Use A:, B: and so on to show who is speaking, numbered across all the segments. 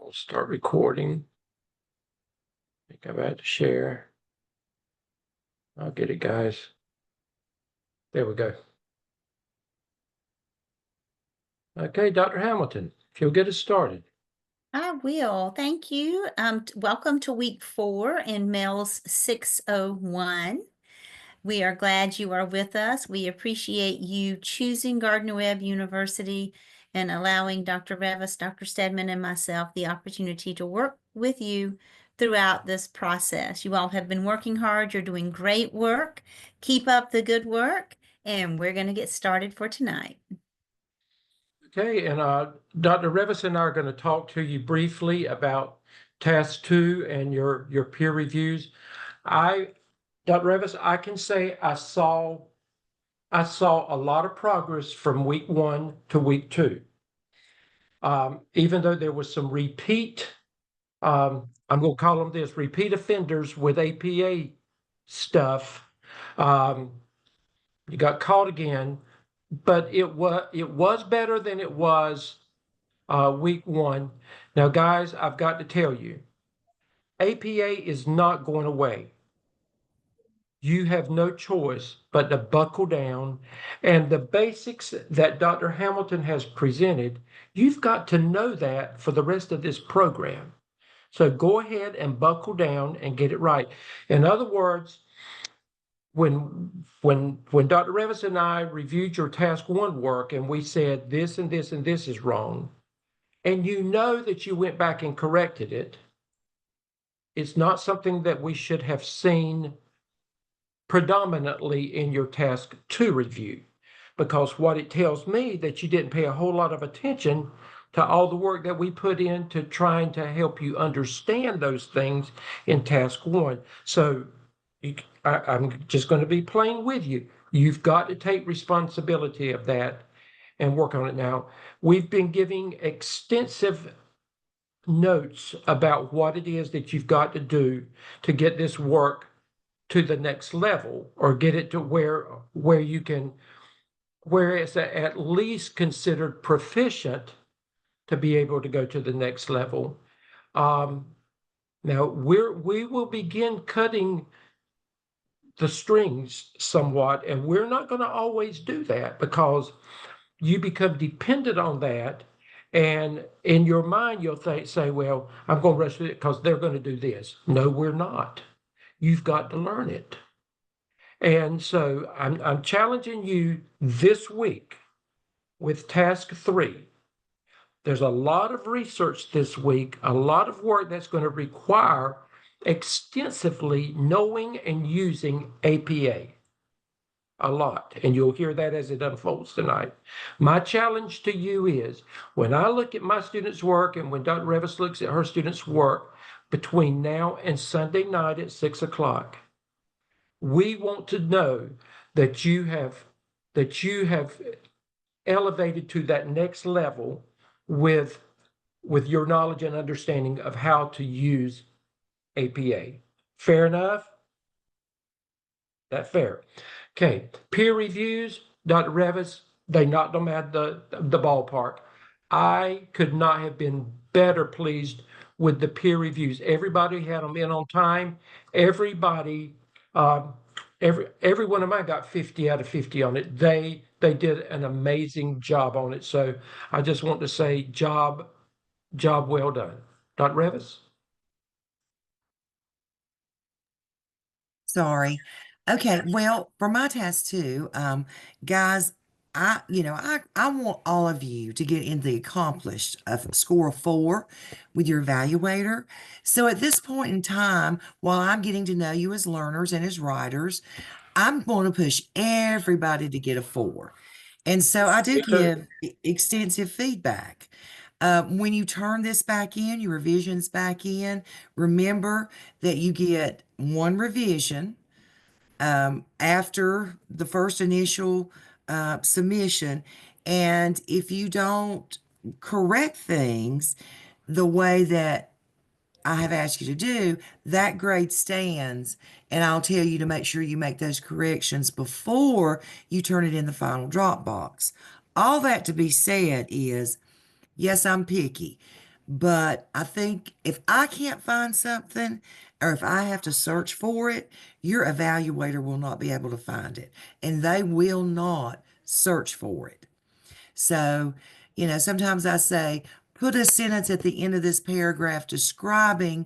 A: I'll start recording. I think I'm about to share. I'll get it, guys. There we go. Okay, Dr. Hamilton, if you'll get us started.
B: I will. Thank you. Welcome to week 4 in MELS 601. We are glad you are with us. We appreciate you choosing Gardner Webb University and allowing Dr. Revis, Dr. Stedman, and myself the opportunity to work with you throughout this process. You all have been working hard. You're doing great work. Keep up the good work, and we're going to get started for tonight.
A: Okay, and Dr. Revis and I are going to talk to you briefly about task 2 and your peer reviews. Dr. Revis, I can say I saw a lot of progress from week 1 to week 2. Even though there was some repeat, I'm going to call them this, repeat offenders with APA stuff. You got caught again, but it was better than it was week 1. Now, guys, I've got to tell you, APA is not going away. You have no choice but to buckle down. And the basics that Dr. Hamilton has presented, you've got to know that for the rest of this program. So go ahead and buckle down and get it right. In other words, when Dr. Revis and I reviewed your task 1 work and we said this and this and this is wrong, and you know that you went back and corrected it, it's not something that we should have seen predominantly in your task 2 review, because what it tells me that you didn't pay a whole lot of attention to all the work that we put into trying to help you understand those things in task 1. So I'm just going to be plain with you. You've got to take responsibility of that and work on it now. We've been giving extensive notes about what it is that you've got to do to get this work to the next level, or get it to where you can, where it's at least considered proficient to be able to go to the next level. Now we will begin cutting the strings somewhat, and we're not going to always do that because you become dependent on that. And in your mind, you'll say, well, I'm going to rush it because they're going to do this. No, we're not. You've got to learn it. And so I'm challenging you this week with task 3. There's a lot of research this week, a lot of work that's going to require extensively knowing and using APA. A lot. And you'll hear that as it unfolds tonight. My challenge to you is, when I look at my students' work and when Dr. Revis looks at her students' work between now and Sunday night at 6 o'clock, we want to know that you have elevated to that next level with your knowledge and understanding of how to use APA. Fair enough? That's fair. Okay, peer reviews, Dr. Revis, they knocked them out the ballpark. I could not have been better pleased with the peer reviews. Everybody had them in on time. Everybody, every one of mine got 50 out of 50 on it. They did an amazing job on it. So I just want to say job well done. Dr. Revis?
C: Sorry. Okay, well, for my task 2, guys, I want all of you to get in the accomplished score of 4 with your evaluator. So at this point in time, while I'm getting to know you as learners and as writers, I'm going to push everybody to get a 4. And so I do give extensive feedback. When you turn this back in, your revisions back in, remember that you get 1 revision after the first initial submission. And if you don't correct things the way that I have asked you to do, that grade stands. And I'll tell you to make sure you make those corrections before you turn it in the final drop box. All that to be said is, yes, I'm picky, But I think if I can't find something or if I have to search for it, your evaluator will not be able to find it and they will not search for it. So, sometimes I say, put a sentence at the end of this paragraph describing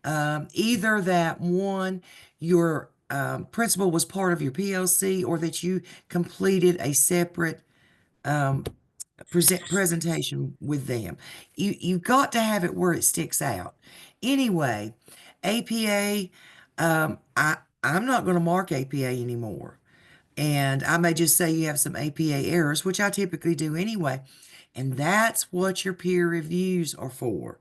C: either that one, your principal was part of your PLC or that you completed a separate presentation with them. You've got to have it where it sticks out. Anyway, APA, I'm not going to mark APA anymore. And I may just say you have some APA errors, which I typically do anyway. And that's what your peer reviews are for,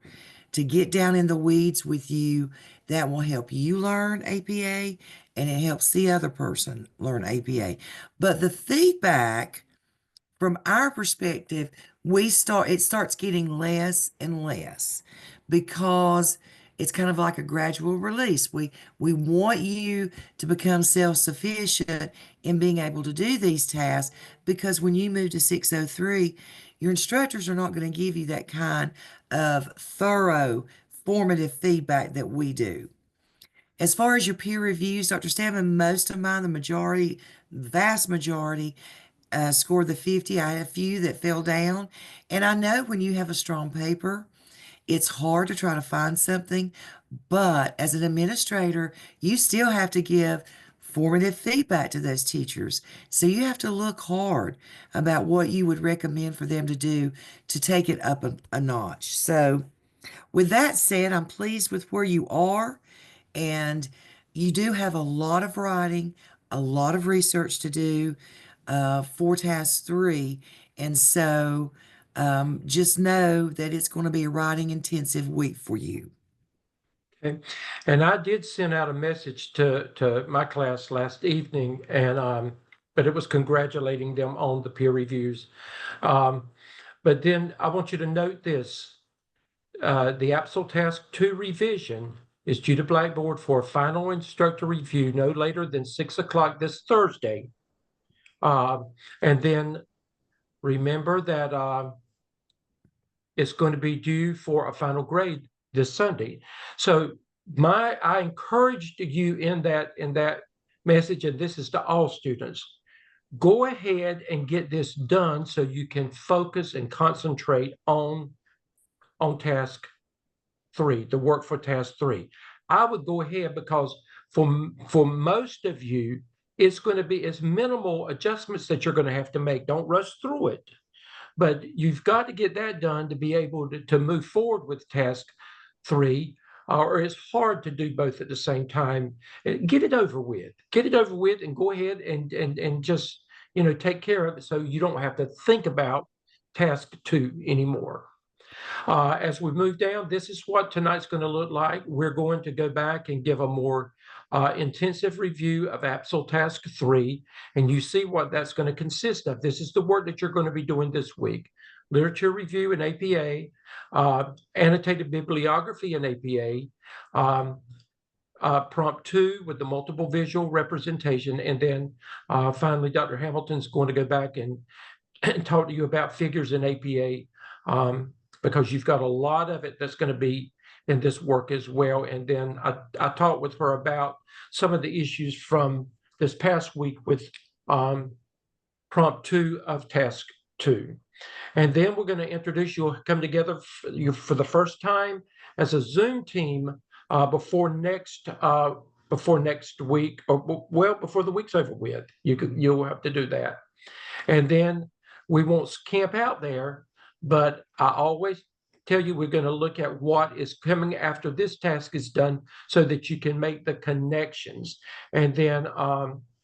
C: to get down in the weeds with you. That will help you learn APA and it helps the other person learn APA. But the feedback from our perspective, it starts getting less and less because it's kind of like a gradual release. We want you to become self-sufficient in being able to do these tasks because when you move to 603, your instructors are not going to give you that kind of thorough formative feedback that we do. As far as your peer reviews, Dr. Stanman, most of mine, vast majority, scored the 50. I had a few that fell down. And I know when you have a strong paper, it's hard to try to find something. But as an administrator, you still have to give formative feedback to those teachers. So you have to look hard about what you would recommend for them to do to take it up a notch. So with that said, I'm pleased with where you are. And you do have a lot of writing, a lot of research to do for task 3. And so just know that it's going to be a writing intensive week for you.
A: Okay. And I did send out a message to my class last evening, and but it was congratulating them on the peer reviews. But then I want you to note this. The AAPSL Task 2 revision is due to Blackboard for a final instructor review no later than 6 o'clock this Thursday. And then remember that it's going to be due for a final grade this Sunday. So I encouraged you in that message, and this is to all students. Go ahead and get this done so you can focus and concentrate on task 3, the work for task 3. I would go ahead because for most of you, it's minimal adjustments that you're going to have to make. Don't rush through it. But you've got to get that done to be able to move forward with task 3, or it's hard to do both at the same time. Get it over with. Get it over with and go ahead and just, take care of it so you don't have to think about task 2 anymore. As we move down, this is what tonight's going to look like. We're going to go back and give a more intensive review of AAPSL Task 3, and you see what that's going to consist of. This is the work that you're going to be doing this week. Literature review in APA, annotated bibliography in APA, prompt 2 with the multiple visual representation, and then finally, Dr. Hamilton's going to go back and talk to you about figures in APA, because you've got a lot of it that's going to be in this work as well. And then I talked with her about some of the issues from this past week with prompt 2 of task 2. And then we're going to introduce you'll come together for the first time as a Zoom team before next week, or well, before the week's over with. You'll have to do that. And then we won't camp out there, but I always tell you we're going to look at what is coming after this task is done so that you can make the connections. And then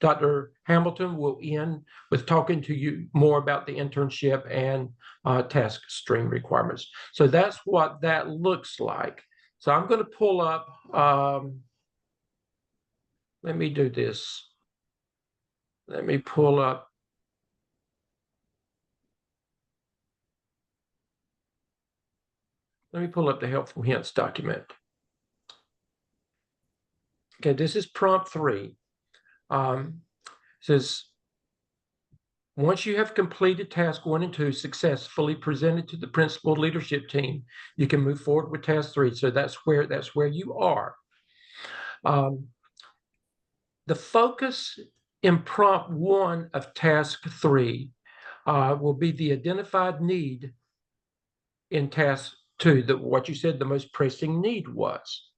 A: Dr. Hamilton will end with talking to you more about the internship and Taskstream requirements. So that's what that looks like. So I'm going to pull up, let me do this. Let me pull up the helpful hints document. Okay, this is prompt 3. Says, Once you have completed task 1 and 2 successfully presented to the principal leadership team, you can move forward with task 3. So that's where you are. The focus in prompt 1 of task 3 will be the identified need in task 2, what you said the most pressing need was.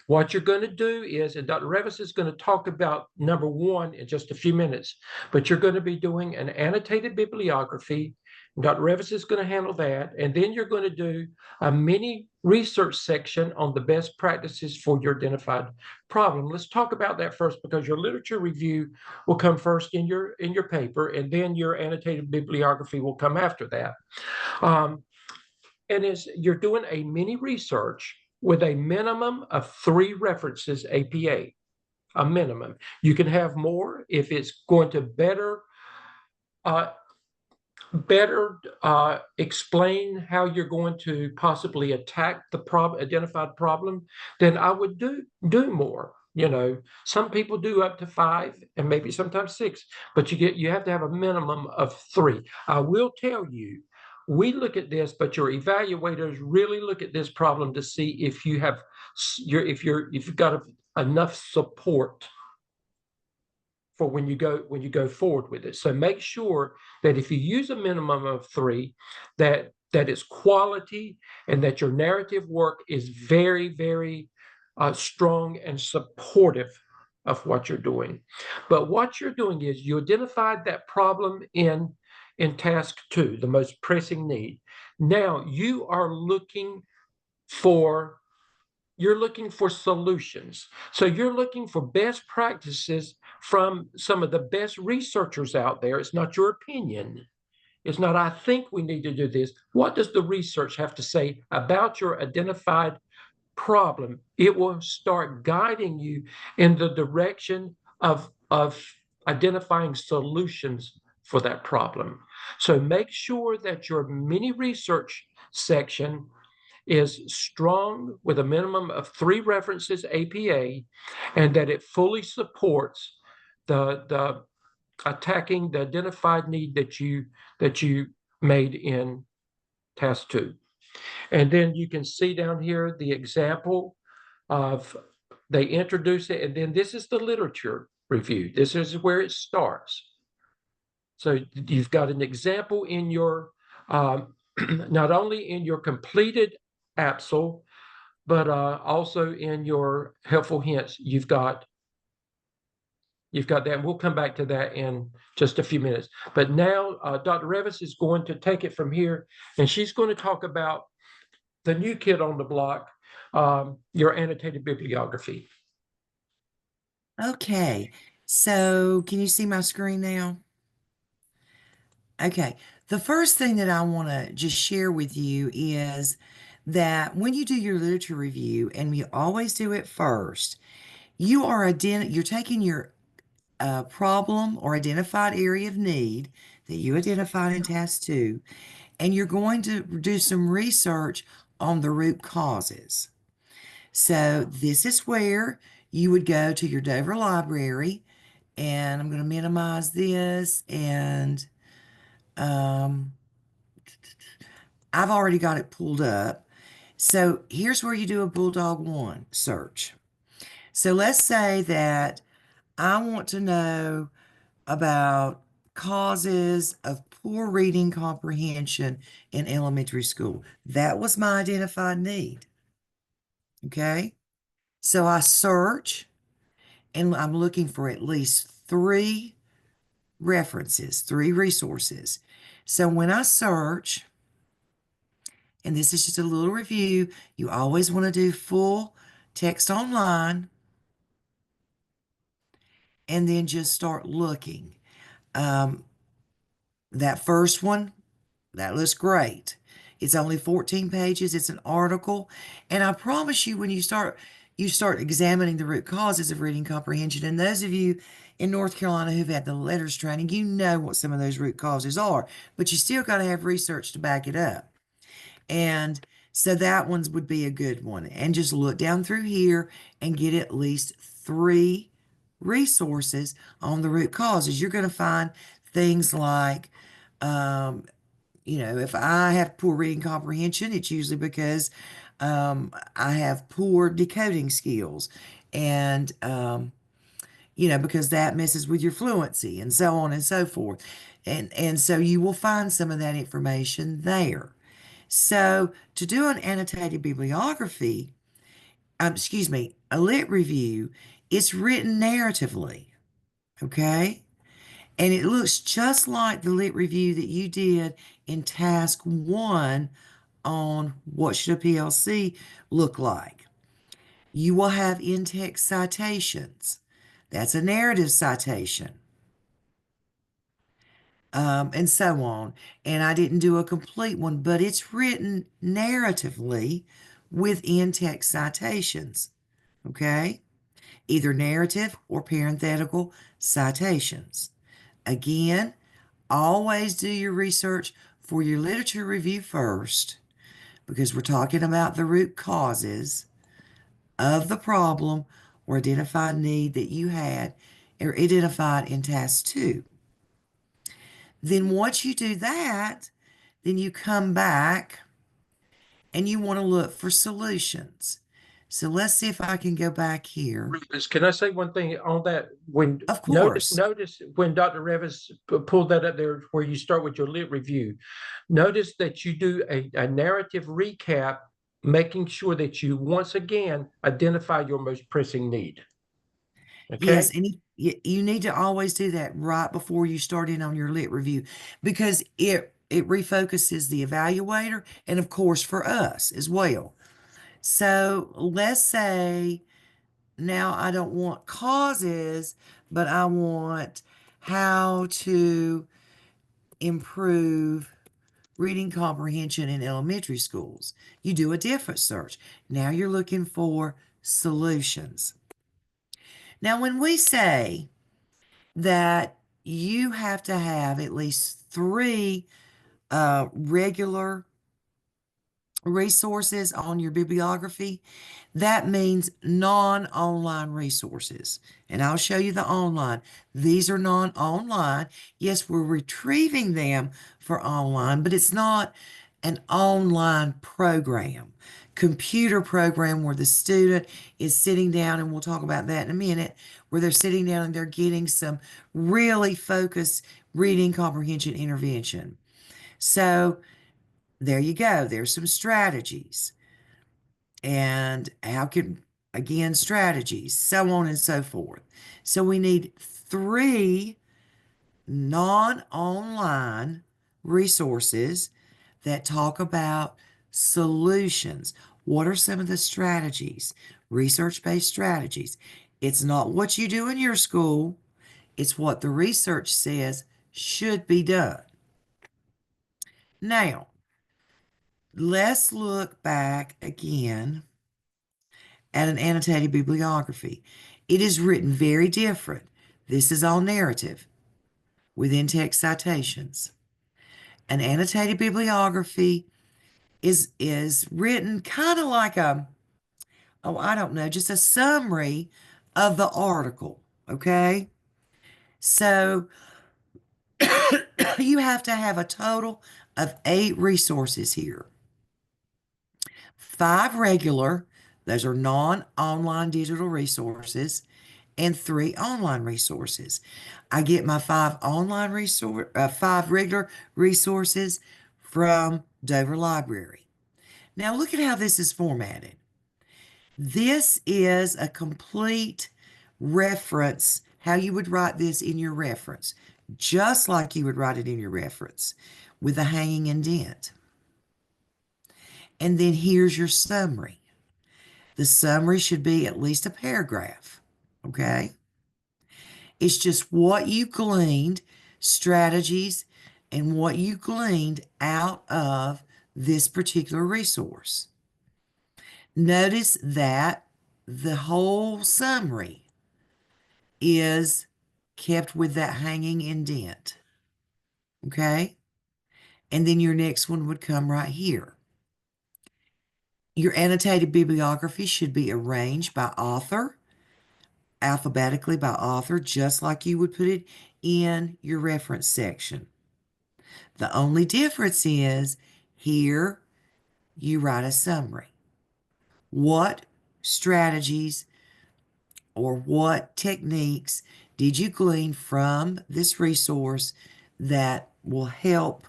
A: What you're going to do is, and Dr. Revis is going to talk about number 1 in just a few minutes, but you're going to be doing an annotated bibliography. Dr. Revis is going to handle that. And then you're going to do a mini research section on the best practices for your identified problem. Let's talk about that first, because your literature review will come first in your paper, and then your annotated bibliography will come after that. And as you're doing a mini research with a minimum of 3 references APA, a minimum. You can have more if it's going to better explain how you're going to possibly attack the identified problem, then I would do more. Some people do up to 5 and maybe sometimes 6, but you have to have a minimum of 3. I will tell you, we look at this, but your evaluators really look at this problem to see if you've got enough support for when you go forward with it. So make sure that if you use a minimum of 3, that it's quality and that your narrative work is very, very strong and supportive of what you're doing. But what you're doing is you identified that problem in task 2, the most pressing need. Now you are looking for solutions. So you're looking for best practices from some of the best researchers out there. It's not your opinion. It's not, I think we need to do this. What does the research have to say about your identified problem? It will start guiding you in the direction of identifying solutions for that problem. So make sure that your mini research section is strong with a minimum of 3 references APA, and that it fully supports the attacking the identified need that you made in task 2. And then you can see down here the example of, they introduce it, and then this is the literature review. This is where it starts. So you've got an example in your, not only in your completed AAPSL, but also in your helpful hints, you've got that. And we'll come back to that in just a few minutes. But now Dr. Revis is going to take it from here, and she's going to talk about the new kid on the block, your annotated bibliography.
C: Okay, so can you see my screen now? Okay, the first thing that I want to just share with you is that when you do your literature review, and you always do it first, you're taking your problem or identified area of need that you identified in task 2, and you're going to do some research on the root causes. So this is where you would go to your Dover library, and I'm going to minimize this, and I've already got it pulled up. So here's where you do a Bulldog 1 search. So let's say that I want to know about causes of poor reading comprehension in elementary school. That was my identified need. Okay. So I search, and I'm looking for at least 3 references, 3 resources. So when I search, and this is just a little review, you always want to do full text online, and then just start looking. That first one, that looks great. It's only 14 pages. It's an article. And I promise you, when you start examining the root causes of reading comprehension, and those of you in North Carolina who've had the letters training, you know what some of those root causes are, but you still got to have research to back it up. And so that one would be a good one. And just look down through here and get at least 3 resources on the root causes. You're going to find things like, um, if I have poor reading comprehension, it's usually because I have poor decoding skills. And, because that messes with your fluency and so on and so forth. And so you will find some of that information there. So to do an annotated bibliography, excuse me, a lit review, it's written narratively, okay? And it looks just like the lit review that you did in task 1 on what should a PLC look like. You will have in-text citations. That's a narrative citation. And so on. And I didn't do a complete one, but it's written narratively with in-text citations. Okay? Either narrative or parenthetical citations. Again, always do your research for your literature review first, because we're talking about the root causes of the problem or identified need that you had or identified in task 2. Then once you do that, then you come back and you want to look for solutions. So let's see if I can go back here.
A: Can I say one thing on that? When
C: Of course.
A: notice when Dr. Revis pulled that up there where you start with your lit review, notice that you do a narrative recap, making sure that you once again identify your most pressing need. Okay.
C: Yes, and you need to always do that right before you start in on your lit review, because it refocuses the evaluator and of course for us as well. So let's say now I don't want causes, but I want how to improve reading comprehension in elementary schools. You do a different search. Now you're looking for solutions. Now, when we say that you have to have at least 3 regular resources on your bibliography, that means non-online resources. And I'll show you the online. These are non-online. Yes, we're retrieving them for online, but it's not an online program. Computer program where the student is sitting down, and we'll talk about that in a minute, where they're sitting down and they're getting some really focused reading comprehension intervention. So there you go. There's some strategies. And how can, again, strategies, so on and so forth. So we need 3 non-online resources that talk about solutions. What are some of the strategies? Research-based strategies. It's not what you do in your school. It's what the research says should be done. Now, let's look back again at an annotated bibliography. It is written very different. This is all narrative with in-text citations. An annotated bibliography is written kind of like I don't know, just a summary of the article, okay? So you have to have a total of 8 resources here. 5 regular, those are non-online digital resources, and 3 online resources. I get my 5 5 regular resources from Dover Library. Now look at how this is formatted. This is a complete reference, how you would write this in your reference, just like you would write it in your reference, with a hanging indent. And then here's your summary. The summary should be at least a paragraph, okay? It's just what you gleaned, strategies, and what you gleaned out of this particular resource. Notice that the whole summary is kept with that hanging indent, okay? And then your next one would come right here. Your annotated bibliography should be arranged by author alphabetically by author, just like you would put it in your reference section. The only difference is here you write a summary. What strategies or what techniques did you glean from this resource that will help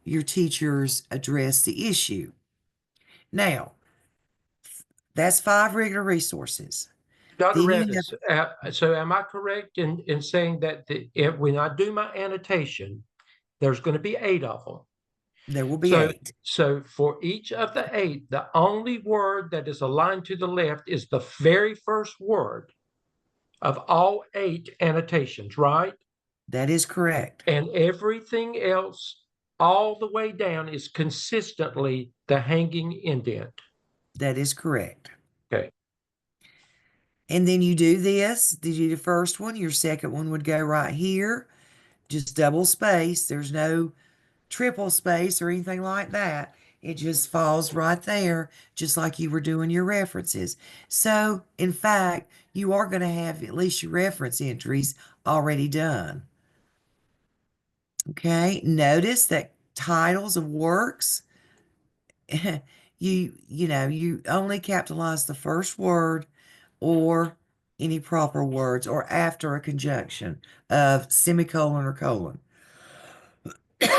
C: your teachers address the issue? Now, that's 5 regular resources.
A: Dr.
C: Then you
A: Revis, so am I correct in saying that when I do my annotation, there's going to be 8 of them?
C: there will be
A: So,
C: 8.
A: so for each of the 8, the only word that is aligned to the left is the very first word of all 8 annotations, right?
C: That is correct.
A: And everything else all the way down is consistently the hanging indent.
C: That is correct.
A: Okay.
C: And then you do this. Did you do the first one? Your second one would go right here. Just double space. There's no triple space or anything like that. It just falls right there, just like you were doing your references. So, in fact, you are going to have at least your reference entries already done. Okay, notice that titles of works, you only capitalize the first word or any proper words or after a conjunction of semicolon or colon.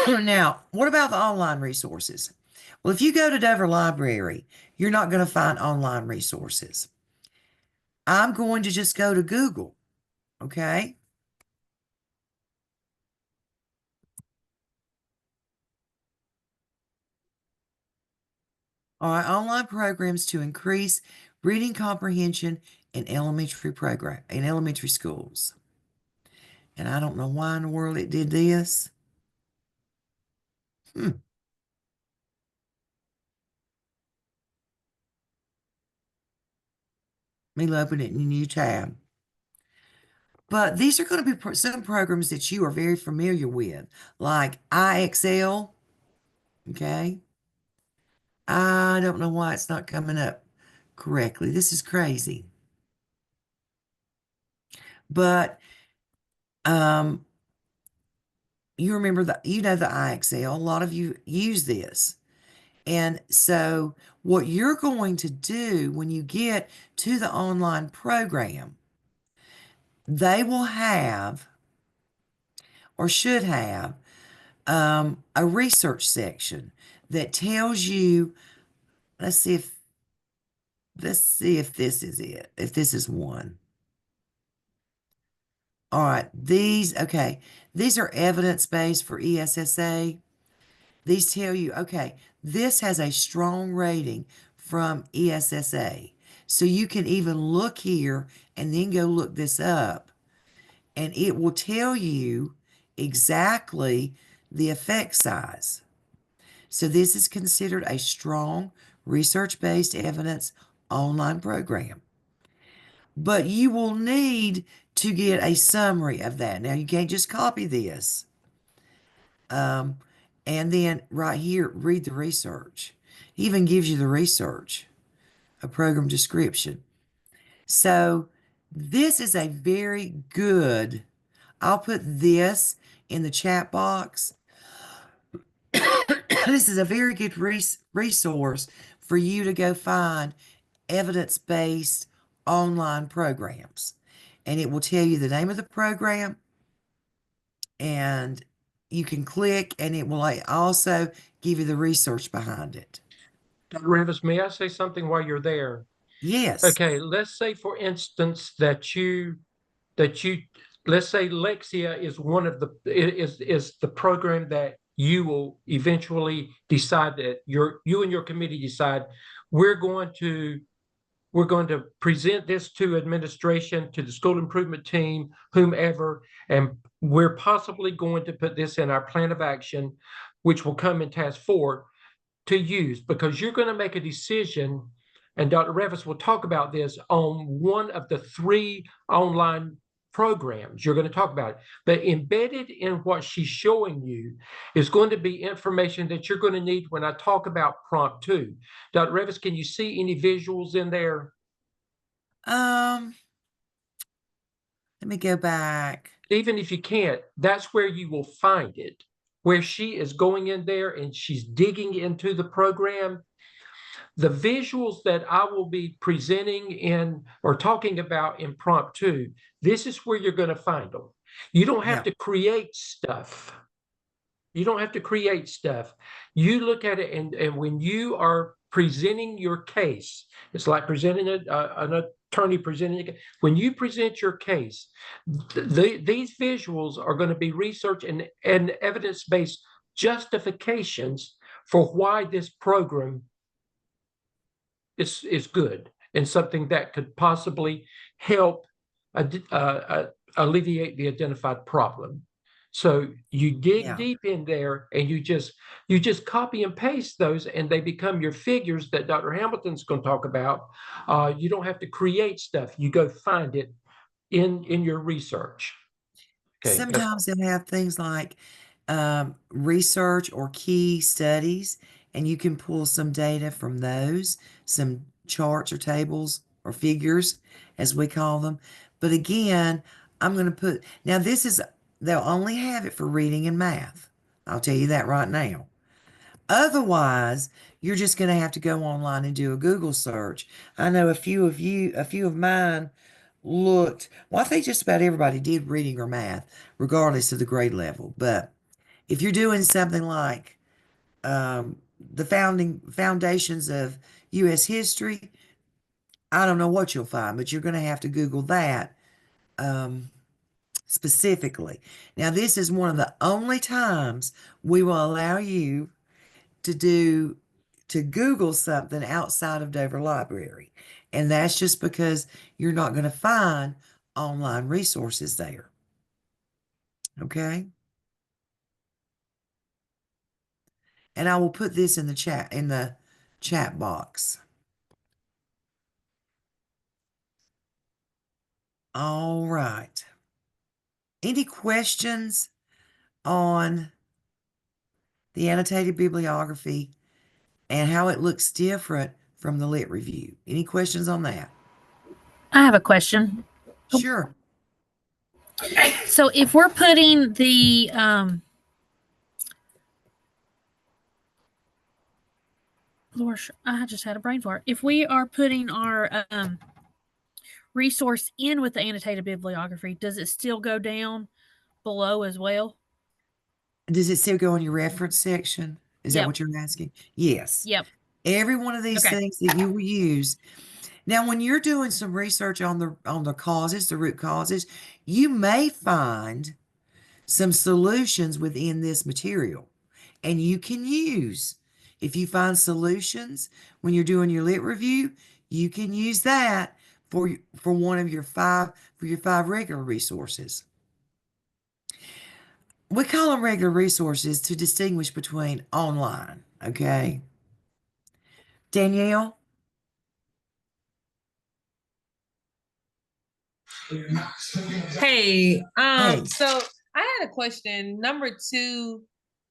C: Now, what about the online resources? Well, if you go to Dover Library, you're not going to find online resources. I'm going to just go to Google, okay? All right, online programs to increase reading comprehension in elementary schools. And I don't know why in the world it did this. Hmm. Let me open it in a new tab. But these are going to be some programs that you are very familiar with, like IXL, okay? I don't know why it's not coming up correctly. This is crazy. But you remember the IXL. A lot of you use this. And so what you're going to do when you get to the online program, they will have or should have a research section that tells you, let's see if this is it, if this is one. All right, okay, these are evidence-based for ESSA. These tell you, okay, this has a strong rating from ESSA. So you can even look here and then go look this up, and it will tell you exactly the effect size. So this is considered a strong research-based evidence online program. But you will need to get a summary of that. Now, you can't just copy this. And then right here, read the research. It even gives you the research, a program description. So this is a very good, I'll put this in the chat box. This is a very good resource for you to go find evidence-based online programs. And it will tell you the name of the program, and you can click, and it will also give you the research behind it.
A: Dr. Revis, may I say something while you're there?
C: Yes.
A: Okay, let's say, for instance, let's say Lexia is one of the is the program that you will eventually decide that you and your committee decide we're going to present this to administration, to the school improvement team, whomever, and we're possibly going to put this in our plan of action, which will come in task 4 to use, because you're going to make a decision, and Dr. Revis will talk about this, on one of the 3 online programs you're going to talk about. But embedded in what she's showing you is going to be information that you're going to need when I talk about prompt 2. Dr. Revis, can you see any visuals in there?
C: Um, Let me go back.
A: Even if you can't, that's where you will find it, where she is going in there and she's digging into the program. The visuals that I will be presenting in or talking about in prompt two, this is where you're going to find them. You don't have
C: Yeah.
A: to create stuff. You don't have to create stuff. You look at it, and when you are presenting your case, it's like presenting an attorney presenting. When you present your case, these visuals are going to be research and evidence-based justifications for why this program is good and something that could possibly help alleviate the identified problem. So you dig deep in there and you just copy and paste those and they become your figures that Dr. Hamilton's going to talk about. You don't have to create stuff. You go find it in your research. Okay.
C: Sometimes they'll have things like research or key studies, and you can pull some data from those, some charts or tables or figures, as we call them. But again, I'm going to put, now they'll only have it for reading and math. I'll tell you that right now. Otherwise, you're just going to have to go online and do a Google search. I know a few of mine looked, well, I think just about everybody did reading or math, regardless of the grade level. But if you're doing something like the foundations of U.S. history, I don't know what you'll find, but you're going to have to Google that specifically. Now, this is one of the only times we will allow you to Google something outside of Dover Library. And that's just because you're not going to find online resources there. Okay? And I will put this in the chat box. All right. Any questions on the annotated bibliography and how it looks different from the lit review? Any questions on that?
D: I have a question.
C: Sure.
D: So if we're putting the Lord, I just had a brain fart. If we are putting our resource in with the annotated bibliography, does it still go down below as well?
C: Does it still go in your reference section? Is that
D: Yep.
C: what you're asking? Yes.
D: Yep.
C: Every one of these
D: Okay.
C: things that you will use. Now, when you're doing some research on the causes, the root causes, you may find some solutions within this material. And you can use, if you find solutions when you're doing your lit review, you can use that for one of your five regular resources. We call them regular resources to distinguish between online, okay? Danielle?
E: Hey,
C: Hey.
E: so I had a question. Number 2,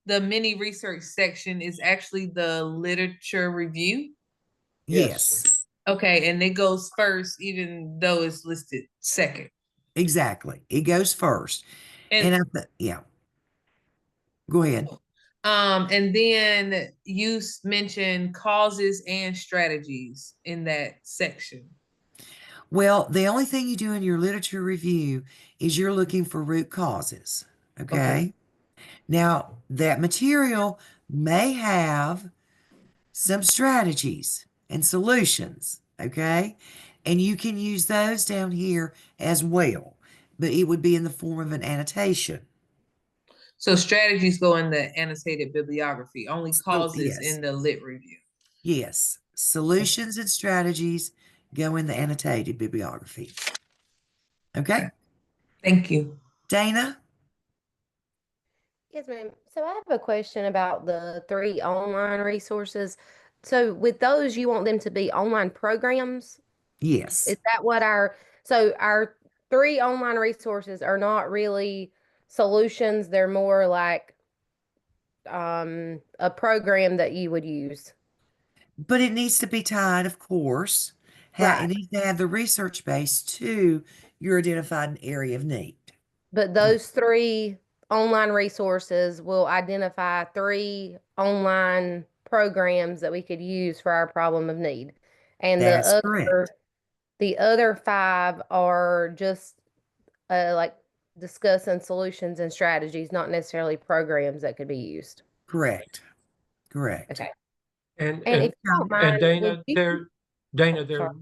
E: the mini research section is actually the literature review.
C: Yes.
E: Okay, and it goes first, even though it's listed second.
C: Exactly. It goes first.
E: And
C: Yeah. Go ahead.
E: and then you mentioned causes and strategies in that section.
C: Well, the only thing you do in your literature review is you're looking for root causes. Okay. Now, that material may have some strategies and solutions. Okay. And you can use those down here as well, but it would be in the form of an annotation.
E: So strategies go in the annotated bibliography, only causes
C: yes.
E: in the lit review.
C: Yes. Solutions and strategies go in the annotated bibliography. Okay.
E: Thank you.
C: Dana?
F: Yes, ma'am. So I have a question about the 3 online resources. So with those, you want them to be online programs?
C: Yes.
F: Is that what so our 3 online resources are not really solutions, they're more like a program that you would use.
C: But it needs to be tied, of course. It
F: Right.
C: needs to have the research base to your identified area of need.
F: But those 3 online resources will identify 3 online programs that we could use for our problem of need. And
C: That's correct.
F: the other 5 are just like discussing solutions and strategies, not necessarily programs that could be used.
C: Correct. Correct.
F: Okay.
A: And
F: And if you don't mind, would
A: Dana,
F: you-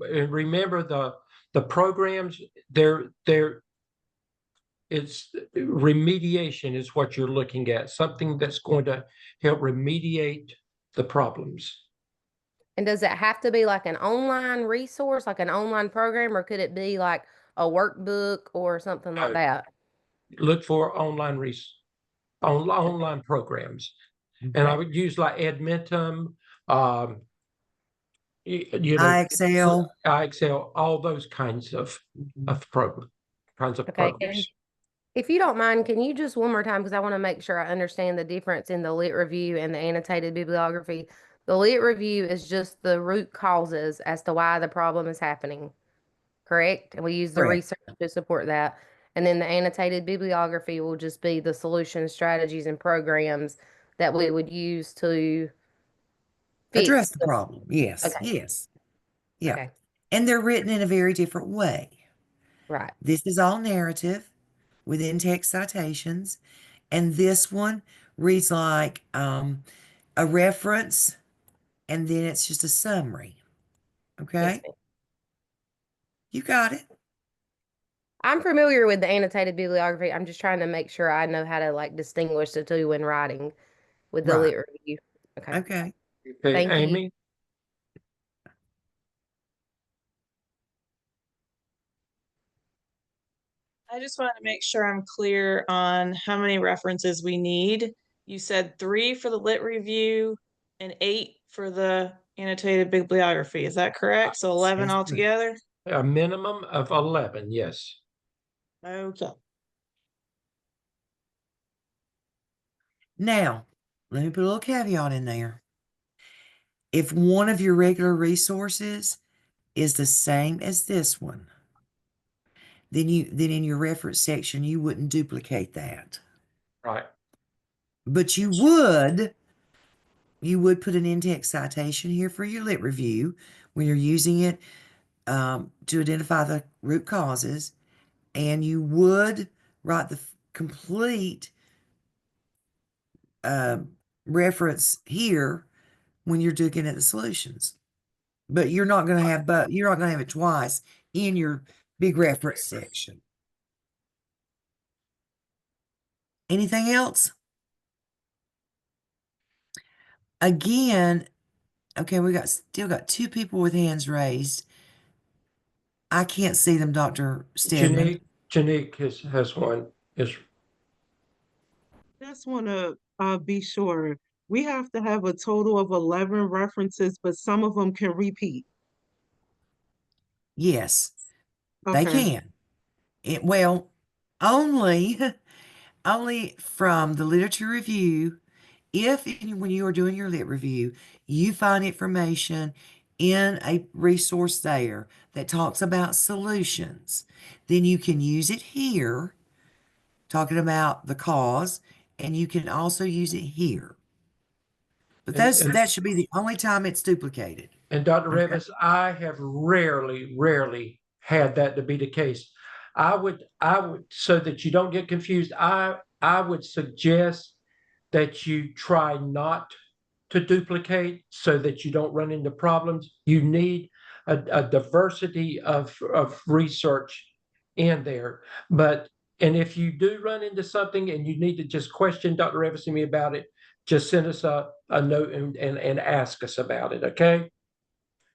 A: and remember the programs, it's remediation is what you're looking at, something that's going to help remediate the problems.
F: And does it have to be like an online resource, like an online program, or could it be like a workbook or something like that?
A: Look for online programs. And I would use like Edmentum, you know,
C: iXL,
A: all those kinds of programs.
F: Okay. And if you don't mind, can you just one more time, because I want to make sure I understand the difference in the lit review and the annotated bibliography. The lit review is just the root causes as to why the problem is happening, correct? And we use the
C: Correct.
F: research to support that. And then the annotated bibliography will just be the solutions, strategies, and programs that we would use to
C: address
F: fix
C: the problem. Yes.
F: Okay.
C: Yes. Yeah.
F: Okay.
C: And they're written in a very different way.
F: Right.
C: This is all narrative with in-text citations. And this one reads like a reference, and then it's just a summary. Okay?
F: Yes, ma'am.
C: You got it.
F: I'm familiar with the annotated bibliography. I'm just trying to make sure I know how to like distinguish the two when writing with the
C: Right.
F: lit review. Okay.
C: Okay.
A: Okay,
F: Thank you.
A: Amy?
G: I just want to make sure I'm clear on how many references we need. You said 3 for the lit review and 8 for the annotated bibliography. Is that correct? So 11
C: That's
G: altogether?
A: A minimum of 11, yes.
G: Okay.
C: Now, let me put a little caveat in there. If one of your regular resources is the same as this one, then in your reference section you wouldn't duplicate that.
A: Right.
C: But you would put an in-text citation here for your lit review when you're using it to identify the root causes, and you would write the complete reference here when you're looking at the solutions. But you're not going to have it twice in your big reference section. Anything else? Again, okay, we still got 2 people with hands raised. I can't see them, Dr. Stedman.
A: Janique has one.
H: Just want to be sure. We have to have a total of 11 references, but some of them can repeat.
C: Yes, they
H: Okay.
C: can. Well, only from the literature review. If when you are doing your lit review, you find information in a resource there that talks about solutions, then you can use it here, talking about the cause, and you can also use it here. But that should be the only time it's duplicated.
A: And Dr.
C: Okay.
A: Revis, I have rarely had that to be the case. I would, so that you don't get confused, I would suggest that you try not to duplicate so that you don't run into problems. You need a diversity of research in there. And if you do run into something and you need to just question Dr. Revis and me about it, just send us a note and ask us about it, okay?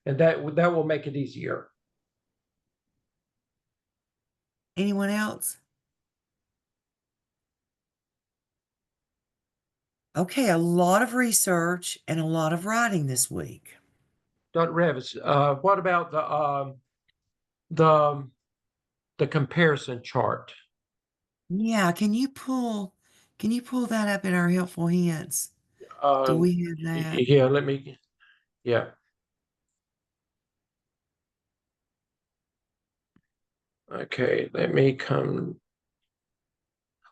A: And that will make it easier.
C: Anyone else? Okay, a lot of research and a lot of writing this week.
A: Dr. Revis, what about the comparison chart?
C: Yeah, can you pull that up in our helpful hints? Do we have that?
A: Yeah, yeah. Okay, let me come.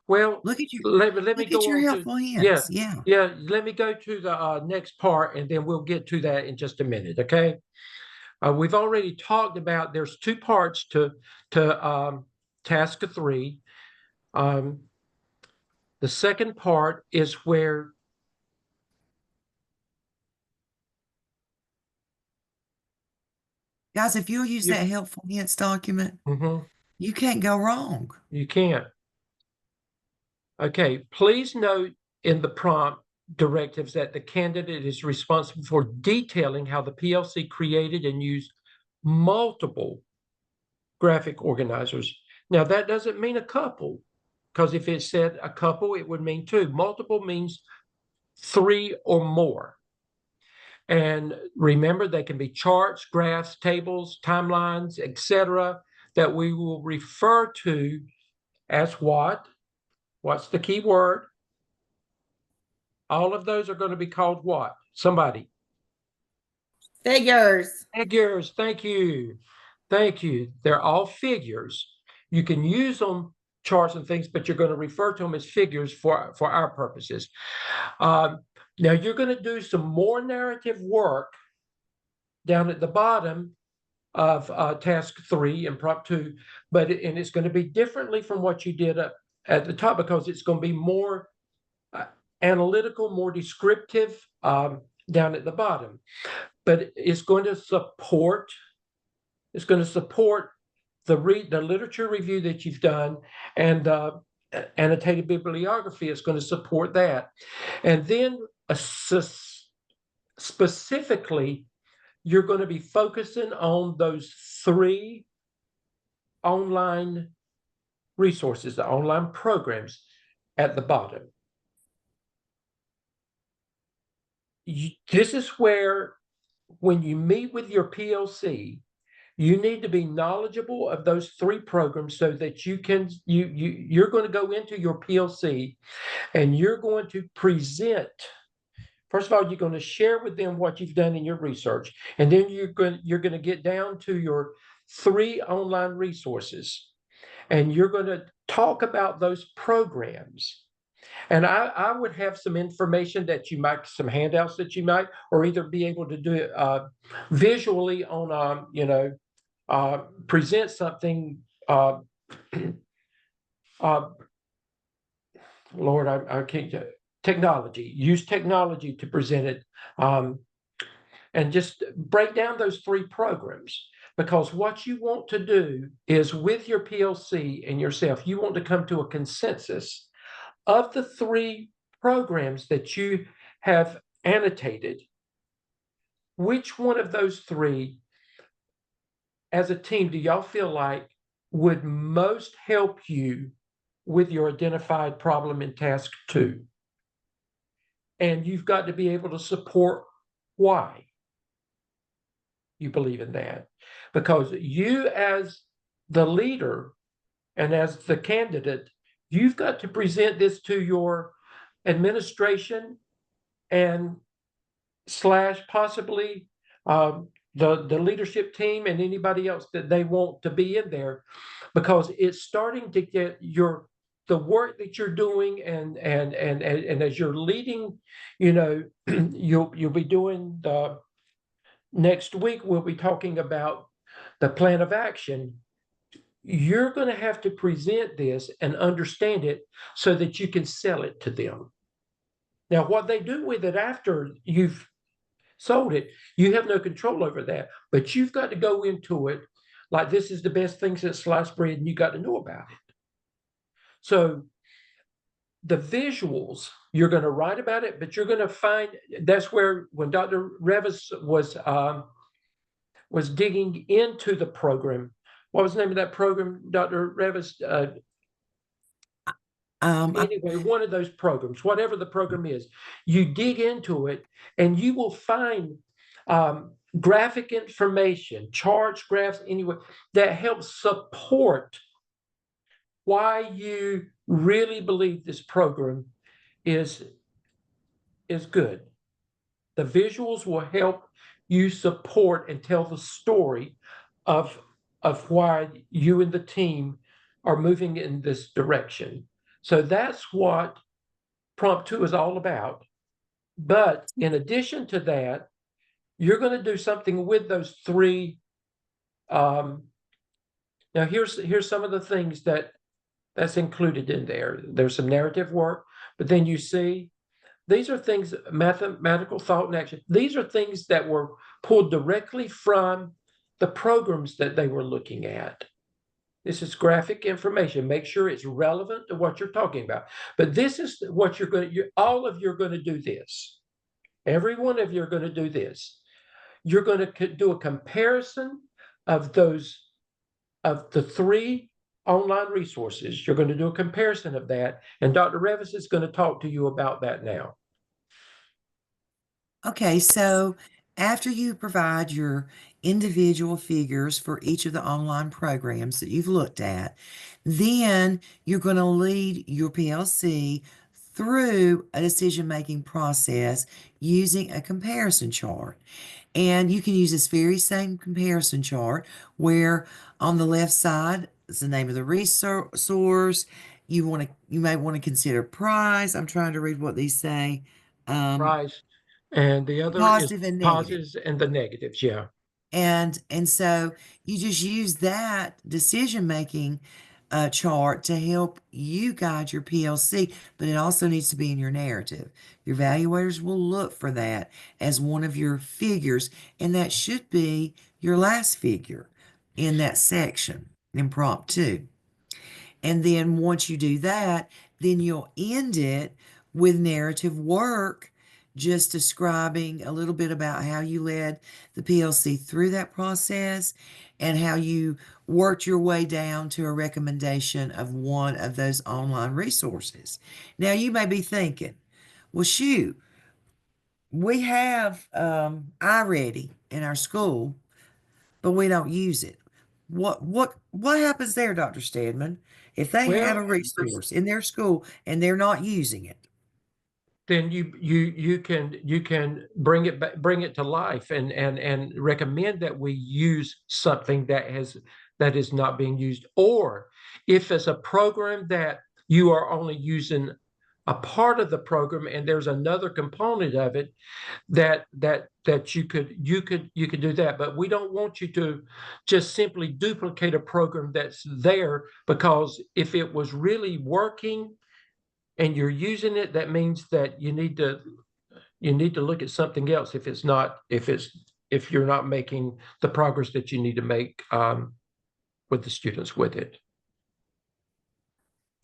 A: Well,
C: Look at your
A: let me
C: look
A: go
C: at your
A: on to,
C: helpful
A: yeah,
C: hints. Yeah.
A: yeah, let me go to the next part, and then we'll get to that in just a minute, okay? We've already talked about there's two parts to task 3. The second part is where
C: Guys, if you'll use
A: you,
C: that helpful hints document,
A: mhm,
C: you can't go wrong.
A: you can't. Okay, please note in the prompt directives that the candidate is responsible for detailing how the PLC created and used multiple graphic organizers. Now, that doesn't mean a couple, because if it said a couple, it would mean 2. Multiple means 3 or more. And remember, they can be charts, graphs, tables, timelines, etc., that we will refer to as what? What's the key word? All of those are going to be called what? Somebody.
B: Figures.
A: Figures. Thank you. Thank you. They're all figures. You can use them, charts and things, but you're going to refer to them as figures for our purposes. Now, you're going to do some more narrative work down at the bottom of task 3 and prompt 2, and it's going to be differently from what you did up at the top, because it's going to be more analytical, more descriptive down at the bottom. But it's going to support the literature review that you've done, and annotated bibliography is going to support that. And then specifically, you're going to be focusing on those 3 online resources, the online programs at the bottom. This is where, when you meet with your PLC, you need to be knowledgeable of those 3 programs, so that you're going to go into your PLC and you're going to present. First of all, you're going to share with them what you've done in your research, and then you're going to get down to your 3 online resources, and you're going to talk about those programs. And I would have some information that you might, some handouts that you might, or either be able to do it visually on, present something. Lord, I can't. Technology. Use technology to present it, and just break down those 3 programs. Because what you want to do is, with your PLC and yourself, you want to come to a consensus of the 3 programs that you have annotated. Which one of those 3, as a team, do y'all feel like would most help you with your identified problem in task 2? And you've got to be able to support why you believe in that. Because you, as the leader and as the candidate, you've got to present this to your administration and / possibly the leadership team and anybody else that they want to be in there, because it's starting to get the work that you're doing, and as you're leading, you'll be doing the next week. We'll be talking about the plan of action. You're going to have to present this and understand it so that you can sell it to them. Now, what they do with it after you've sold it, you have no control over that, but you've got to go into it like this is the best thing since sliced bread, and you got to know about it. So the visuals, you're going to write about it, but you're going to find, that's where, when Dr. Revis was digging into the program, what was the name of that program, Dr. Revis? Anyway, one of those programs, whatever the program is, you dig into it and you will find graphic information, charts, graphs, anyway, that helps support why you really believe this program is good. The visuals will help you support and tell the story of of why you and the team are moving in this direction. So that's what prompt 2 is all about. But in addition to that, you're going to do something with those 3. Now here's some of the things that's included in there. There's some narrative work, but then you see these are things, mathematical thought and action. These are things that were pulled directly from the programs that they were looking at. This is graphic information. Make sure it's relevant to what you're talking about. But this is what all of you are going to do this. Every one of you are going to do this. You're going to do a comparison of the 3 online resources. You're going to do a comparison of that. And Dr. Revis is going to talk to you about that now.
C: Okay, so after you provide your individual figures for each of the online programs that you've looked at, then you're going to lead your PLC through a decision-making process using a comparison chart. And you can use this very same comparison chart where on the left side is the name of the resource. You may want to consider price. I'm trying to read what these say.
A: Price. And the other is
C: Positive and negative.
A: positives and the negatives. Yeah.
C: And so you just use that decision-making chart to help you guide your PLC, but it also needs to be in your narrative. Your evaluators will look for that as one of your figures, and that should be your last figure in that section in prompt 2. And then once you do that, then you'll end it with narrative work, just describing a little bit about how you led the PLC through that process and how you worked your way down to a recommendation of one of those online resources. Now, you may be thinking, well, shoot, we have iReady in our school, but we don't use it. What happens there, Dr. Stedman, if they have a resource in their school and they're not using it?
A: Then you can bring it to life and recommend that we use something that is not being used. Or if it's a program that you are only using a part of the program and there's another component of it that you could do that. But we don't want you to just simply duplicate a program that's there, because if it was really working and you're using it, that means that you need to look at something else if you're not making the progress that you need to make with the students with it.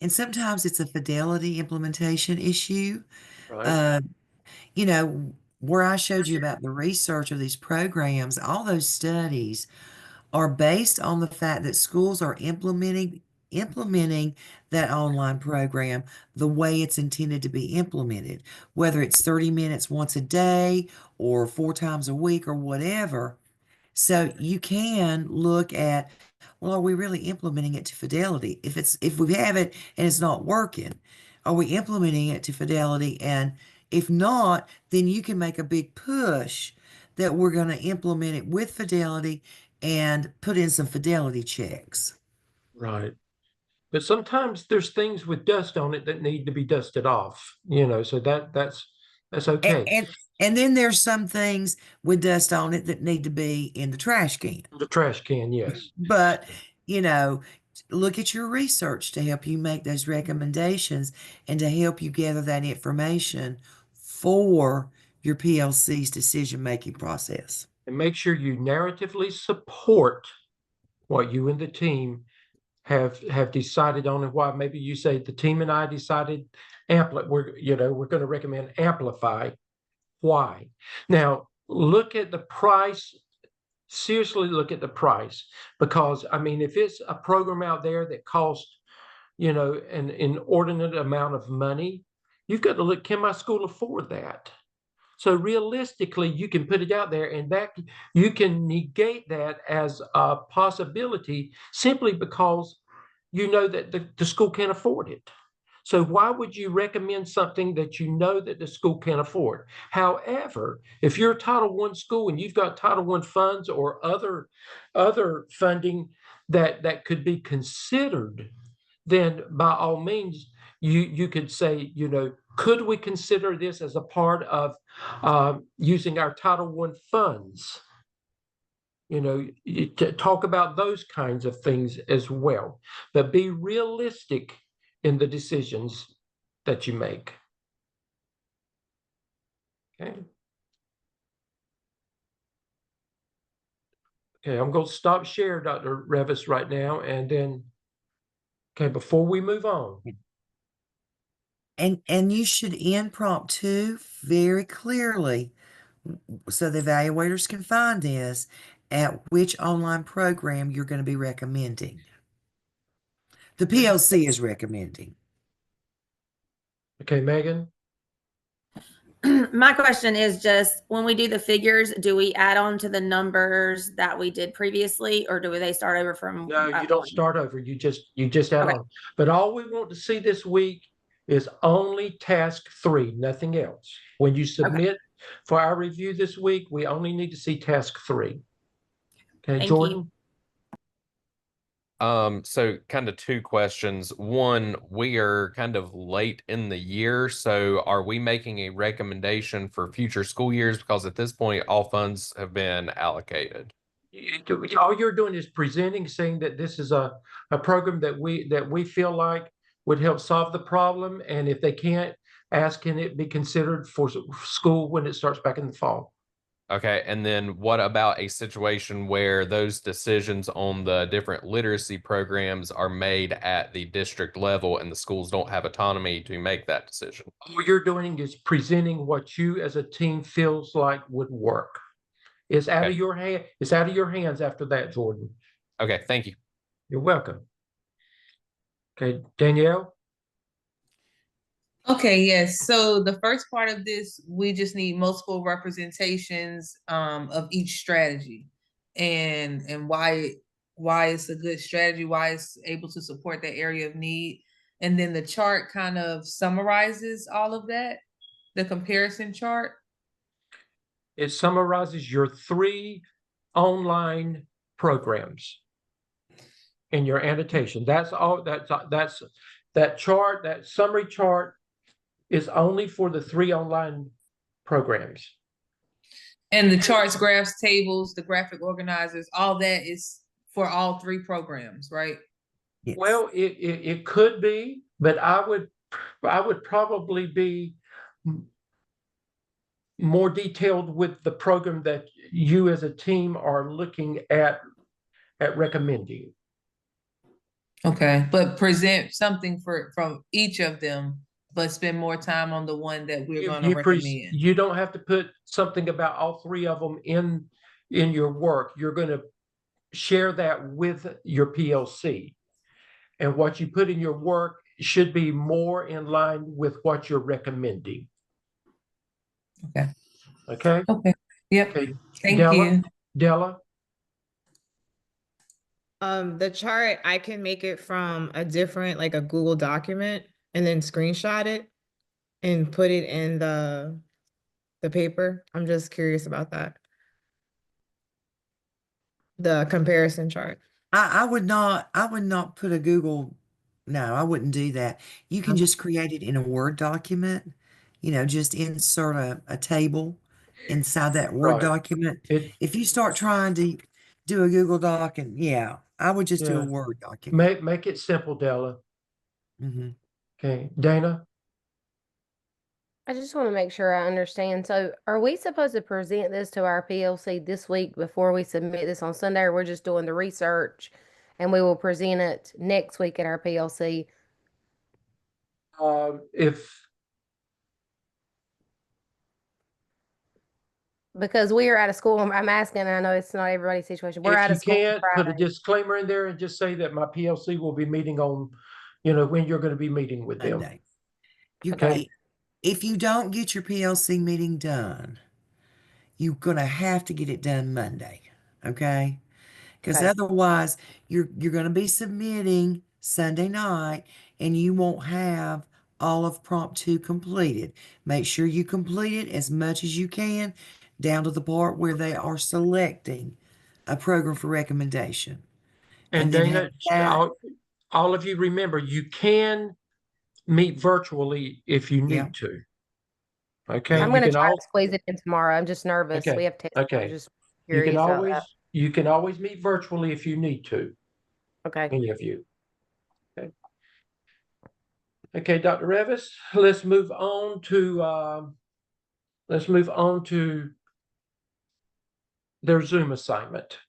C: And sometimes it's a fidelity implementation issue.
A: Right.
C: You know, where I showed you about the research of these programs, all those studies are based on the fact that schools are implementing that online program the way it's intended to be implemented, whether it's 30 minutes once a day or 4 times a week or whatever. So you can look at, well, are we really implementing it to fidelity? If we have it and it's not working, are we implementing it to fidelity? And if not, then you can make a big push that we're going to implement it with fidelity and put in some fidelity checks.
A: Right. But sometimes there's things with dust on it that need to be dusted off, so that's okay.
C: And then there's some things with dust on it that need to be in the trash can.
A: The trash can, yes.
C: But, look at your research to help you make those recommendations and to help you gather that information for your PLC's decision-making process.
A: And make sure you narratively support what you and the team have decided on, and why. Maybe you say the team and I decided we're going to recommend Amplify. Why? Now look at the price. Seriously look at the price, because if it's a program out there that costs an inordinate amount of money, you've got to look, can my school afford that? So realistically, you can put it out there, and that you can negate that as a possibility simply because you know that the school can't afford it. So why would you recommend something that you know that the school can't afford? However, if you're a Title I school and you've got Title I funds or other funding that could be considered, then by all means, you could say, could we consider this as a part of using our Title I funds? To talk about those kinds of things as well, but be realistic in the decisions that you make. Okay. Okay, I'm going to stop share, Dr. Revis, right now, and then, okay, before we move on.
C: And you should end prompt 2 very clearly so the evaluators can find this at which online program you're going to be recommending. The PLC is recommending.
A: Okay, Megan?
I: My question is just when we do the figures, do we add on to the numbers that we did previously, or do they start over from?
A: No, you don't start over. You just add on. But all we want to see this week is only task 3, nothing else. When you submit for our review this week, we only need to see task 3. Okay,
I: Thank
A: Jordan?
I: you.
J: So kind of 2 questions. One, we are kind of late in the year, so are we making a recommendation for future school years? Because at this point, all funds have been allocated.
A: All you're doing is presenting, saying that this is a program that we feel like would help solve the problem, and if they can't, can it be considered for school when it starts back in the fall?
J: Okay, and then what about a situation where those decisions on the different literacy programs are made at the district level and the schools don't have autonomy to make that decision?
A: All you're doing is presenting what you as a team feels like would work. It's out of your hand. It's out of your hands after that, Jordan.
J: Okay, thank you.
A: You're welcome. Okay, Danielle?
E: Okay, yes. So the first part of this, we just need multiple representations of each strategy and why it's a good strategy, why it's able to support that area of need. And then the chart kind of summarizes all of that, the comparison chart.
A: It summarizes your 3 online programs in your annotation. That's all. That chart, that summary chart is only for the 3 online programs.
E: And the charts, graphs, tables, the graphic organizers, all that is for all 3 programs, right?
C: Yes.
A: Well, it could be, but I would probably be more detailed with the program that you as a team are looking at recommending.
E: Okay, but present something from each of them, but spend more time on the one that we're going to recommend.
A: You don't have to put something about all 3 of them in your work. You're going to share that with your PLC. And what you put in your work should be more in line with what you're recommending.
E: Okay.
A: Okay?
E: Okay. Yep.
A: Okay.
E: Thank
A: Della?
E: you.
A: Della?
K: The chart, I can make it from a different, like a Google document and then screenshot it and put it in the paper. I'm just curious about that. The comparison chart.
C: I would not put a Google, no, I wouldn't do that. You can just create it in a Word document, just insert a table inside that Word
A: Right.
C: document. If you start trying to do a Google Doc, and I would just do a
A: Yeah.
C: Word document.
A: Make it simple, Della.
C: Mm-hmm.
A: Okay. Dana?
F: I just want to make sure I understand. So are we supposed to present this to our PLC this week before we submit this on Sunday, or we're just doing the research and we will present it next week at our PLC? Because we are out of school, I'm asking, I know it's not everybody's situation. We're out of school.
A: If you can't, put a
F: Friday.
A: disclaimer in there and just say that my PLC will be meeting on, when you're going to be meeting with them.
C: Monday. You
A: Okay.
C: If you don't get your PLC meeting done, you're gonna have to get it done Monday, okay? Because
F: Okay.
C: otherwise, you're gonna be submitting Sunday night, and you won't have all of prompt 2 completed. Make sure you complete it as much as you can, down to the part where they are selecting a program for recommendation.
A: And
C: then
A: Dana,
C: have that.
A: all of you remember, you can meet virtually if you
C: Yeah.
A: need to. Okay,
F: I'm
A: you
F: gonna
A: can
F: try
A: all,
F: to squeeze it in tomorrow. I'm just nervous.
A: okay,
F: We have tests. I'm
A: okay.
F: just
A: You can
F: curious about that.
A: always meet virtually if you need to,
F: Okay.
A: any of you. Okay. Okay, Dr. Revis, let's move on to their Zoom assignment.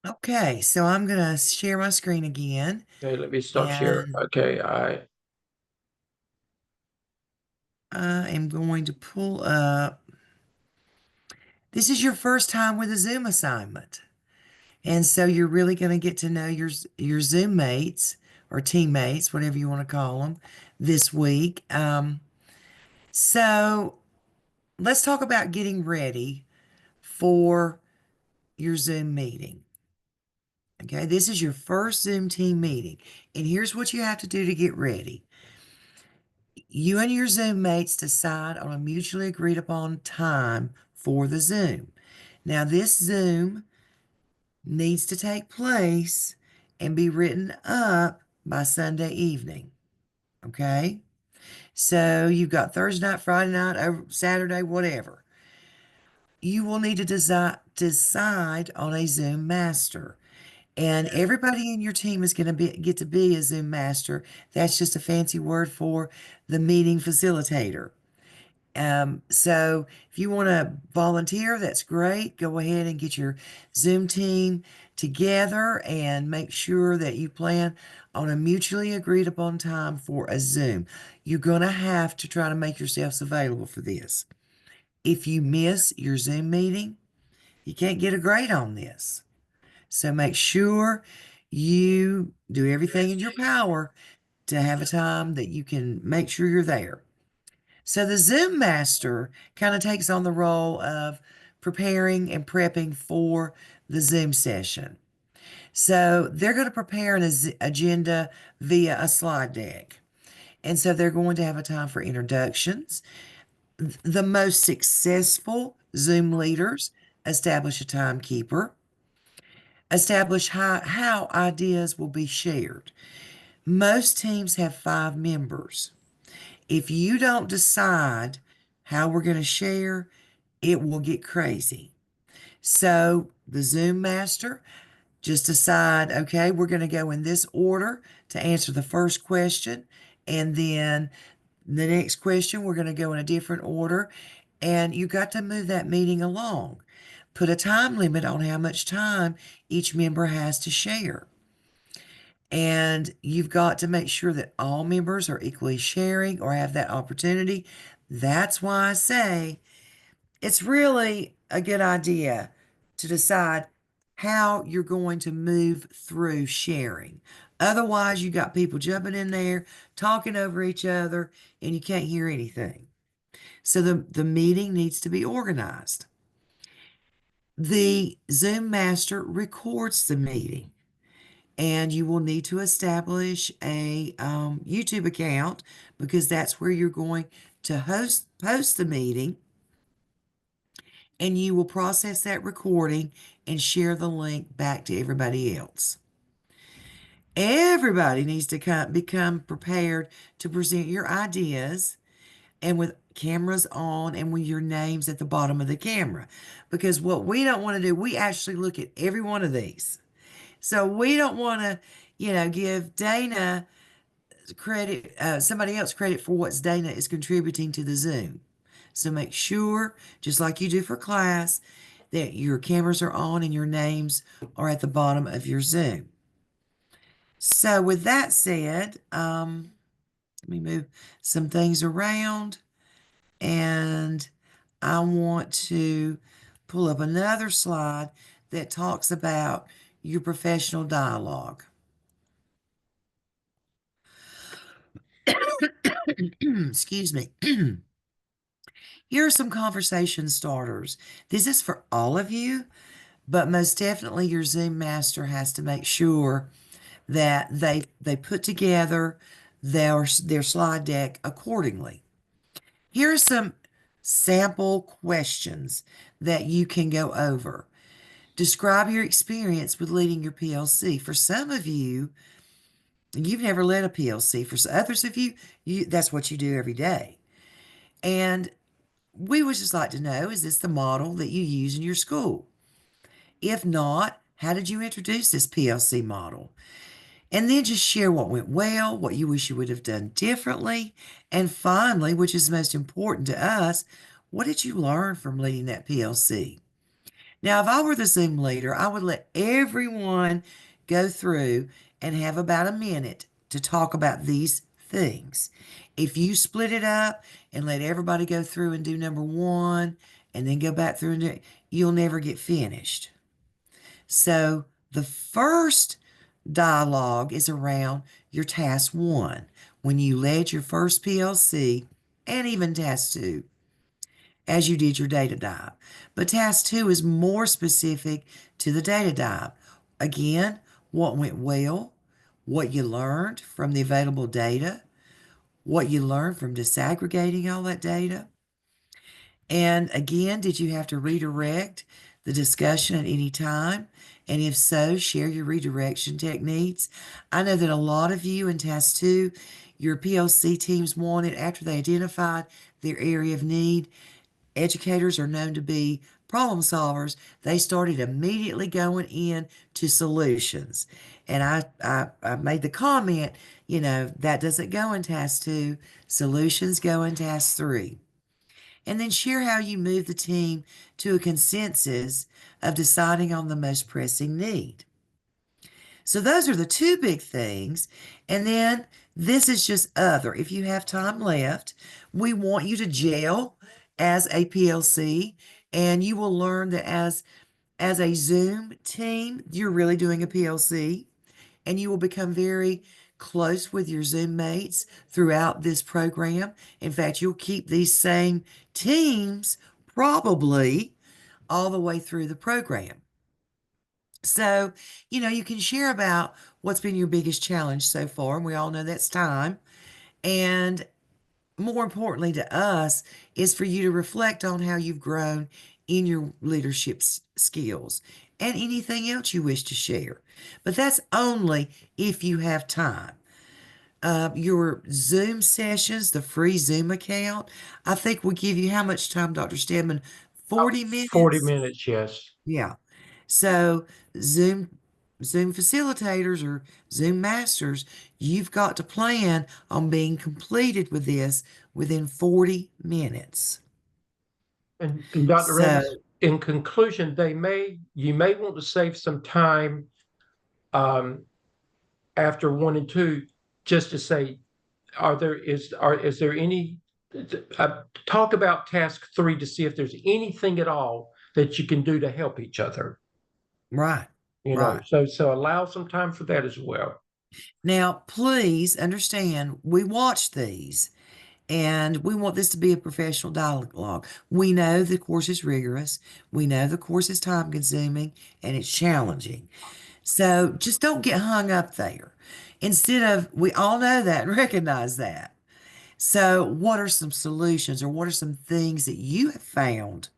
C: Okay, so I'm gonna share my screen again.
A: Okay, let me stop sharing.
C: And
A: Okay,
C: I am going to pull up. This is your first time with a Zoom assignment. And so you're really going to get to know your Zoom mates or teammates, whatever you want to call them, this week. So let's talk about getting ready for your Zoom meeting. Okay, this is your first Zoom team meeting. And here's what you have to do to get ready. You and your Zoom mates decide on a mutually agreed upon time for the Zoom. Now, this Zoom needs to take place and be written up by Sunday evening. Okay? So you've got Thursday night, Friday night, Saturday, whatever. You will need to decide on a Zoom master. And everybody in your team is going to get to be a Zoom master. That's just a fancy word for the meeting facilitator. So if you want to volunteer, that's great. Go ahead and get your Zoom team together and make sure that you plan on a mutually agreed upon time for a Zoom. You're going to have to try to make yourselves available for this. If you miss your Zoom meeting, you can't get a grade on this. So make sure you do everything in your power to have a time that you can make sure you're there. So the Zoom master kind of takes on the role of preparing and prepping for the Zoom session. So they're going to prepare an agenda via a slide deck. And so they're going to have a time for introductions. The most successful Zoom leaders establish a timekeeper, establish how ideas will be shared. Most teams have 5 members. If you don't decide how we're going to share, it will get crazy. So the Zoom master just decide, okay, we're going to go in this order to answer the first question. And then the next question, we're going to go in a different order. And you got to move that meeting along. Put a time limit on how much time each member has to share. And you've got to make sure that all members are equally sharing or have that opportunity. That's why I say it's really a good idea to decide how you're going to move through sharing. Otherwise, you got people jumping in there, talking over each other, and you can't hear anything. So the meeting needs to be organized. The Zoom master records the meeting. And you will need to establish a YouTube account because that's where you're going to host the meeting. And you will process that recording and share the link back to everybody else. Everybody needs to become prepared to present your ideas and with cameras on and with your names at the bottom of the camera. Because what we don't want to do, we actually look at every one of these. So we don't want to, give Dana credit, somebody else credit for what Dana is contributing to the Zoom. So make sure, just like you do for class, that your cameras are on and your names are at the bottom of your Zoom. So with that said, let me move some things around and I want to pull up another slide that talks about your professional dialogue. Excuse me. Here are some conversation starters. This is for all of you, but most definitely your Zoom master has to make sure that they put together their slide deck accordingly. Here are some sample questions that you can go over. Describe your experience with leading your PLC. For some of you, you've never led a PLC. For others of you, that's what you do every day. And we would just like to know, is this the model that you use in your school? If not, how did you introduce this PLC model? And then just share what went well, what you wish you would have done differently. And finally, which is most important to us, what did you learn from leading that PLC? Now, if I were the Zoom leader, I would let everyone go through and have about a minute to talk about these things. If you split it up and let everybody go through and do number one and then go back through and do, you'll never get finished. So the first dialogue is around your task one, when you led your first PLC, and even task two, as you did your data dive. But task two is more specific to the data dive. Again, what went well, what you learned from the available data, what you learned from disaggregating all that data. And again, did you have to redirect the discussion at any time? And if so, share your redirection techniques. I know that a lot of you in task two, your PLC teams wanted, after they identified their area of need, educators are known to be problem solvers. They started immediately going in to solutions. And I made the comment, that doesn't go in task two. Solutions go in task three. And then share how you move the team to a consensus of deciding on the most pressing need. So those are the two big things. And then this is just other. If you have time left, we want you to gel as a PLC, and you will learn that as a Zoom team, you're really doing a PLC, and you will become very close with your Zoom mates throughout this program. In fact, you'll keep these same teams probably all the way through the program. So, you can share about what's been your biggest challenge so far, and we all know that's time. And more importantly to us is for you to reflect on how you've grown in your leadership skills and anything else you wish to share. But that's only if you have time. Your Zoom sessions, the free Zoom account, I think will give you how much time, Dr. Stedman? 40 minutes?
A: 40 minutes, yes.
C: Yeah. So Zoom facilitators or Zoom masters, you've got to plan on being completed with this within 40 minutes.
A: And Dr. Revis, in conclusion, you may want to save some time after 1 and 2, just to say, is there any talk about task 3 to see if there's anything at all that you can do to help each other.
C: Right.
A: Right. So allow some time for that as well.
C: Now, please understand, we watch these and we want this to be a professional dialogue. We know the course is rigorous. We know the course is time consuming and it's challenging. So just don't get hung up there. We all know that and recognize that. So what are some solutions, or what are some things that you have found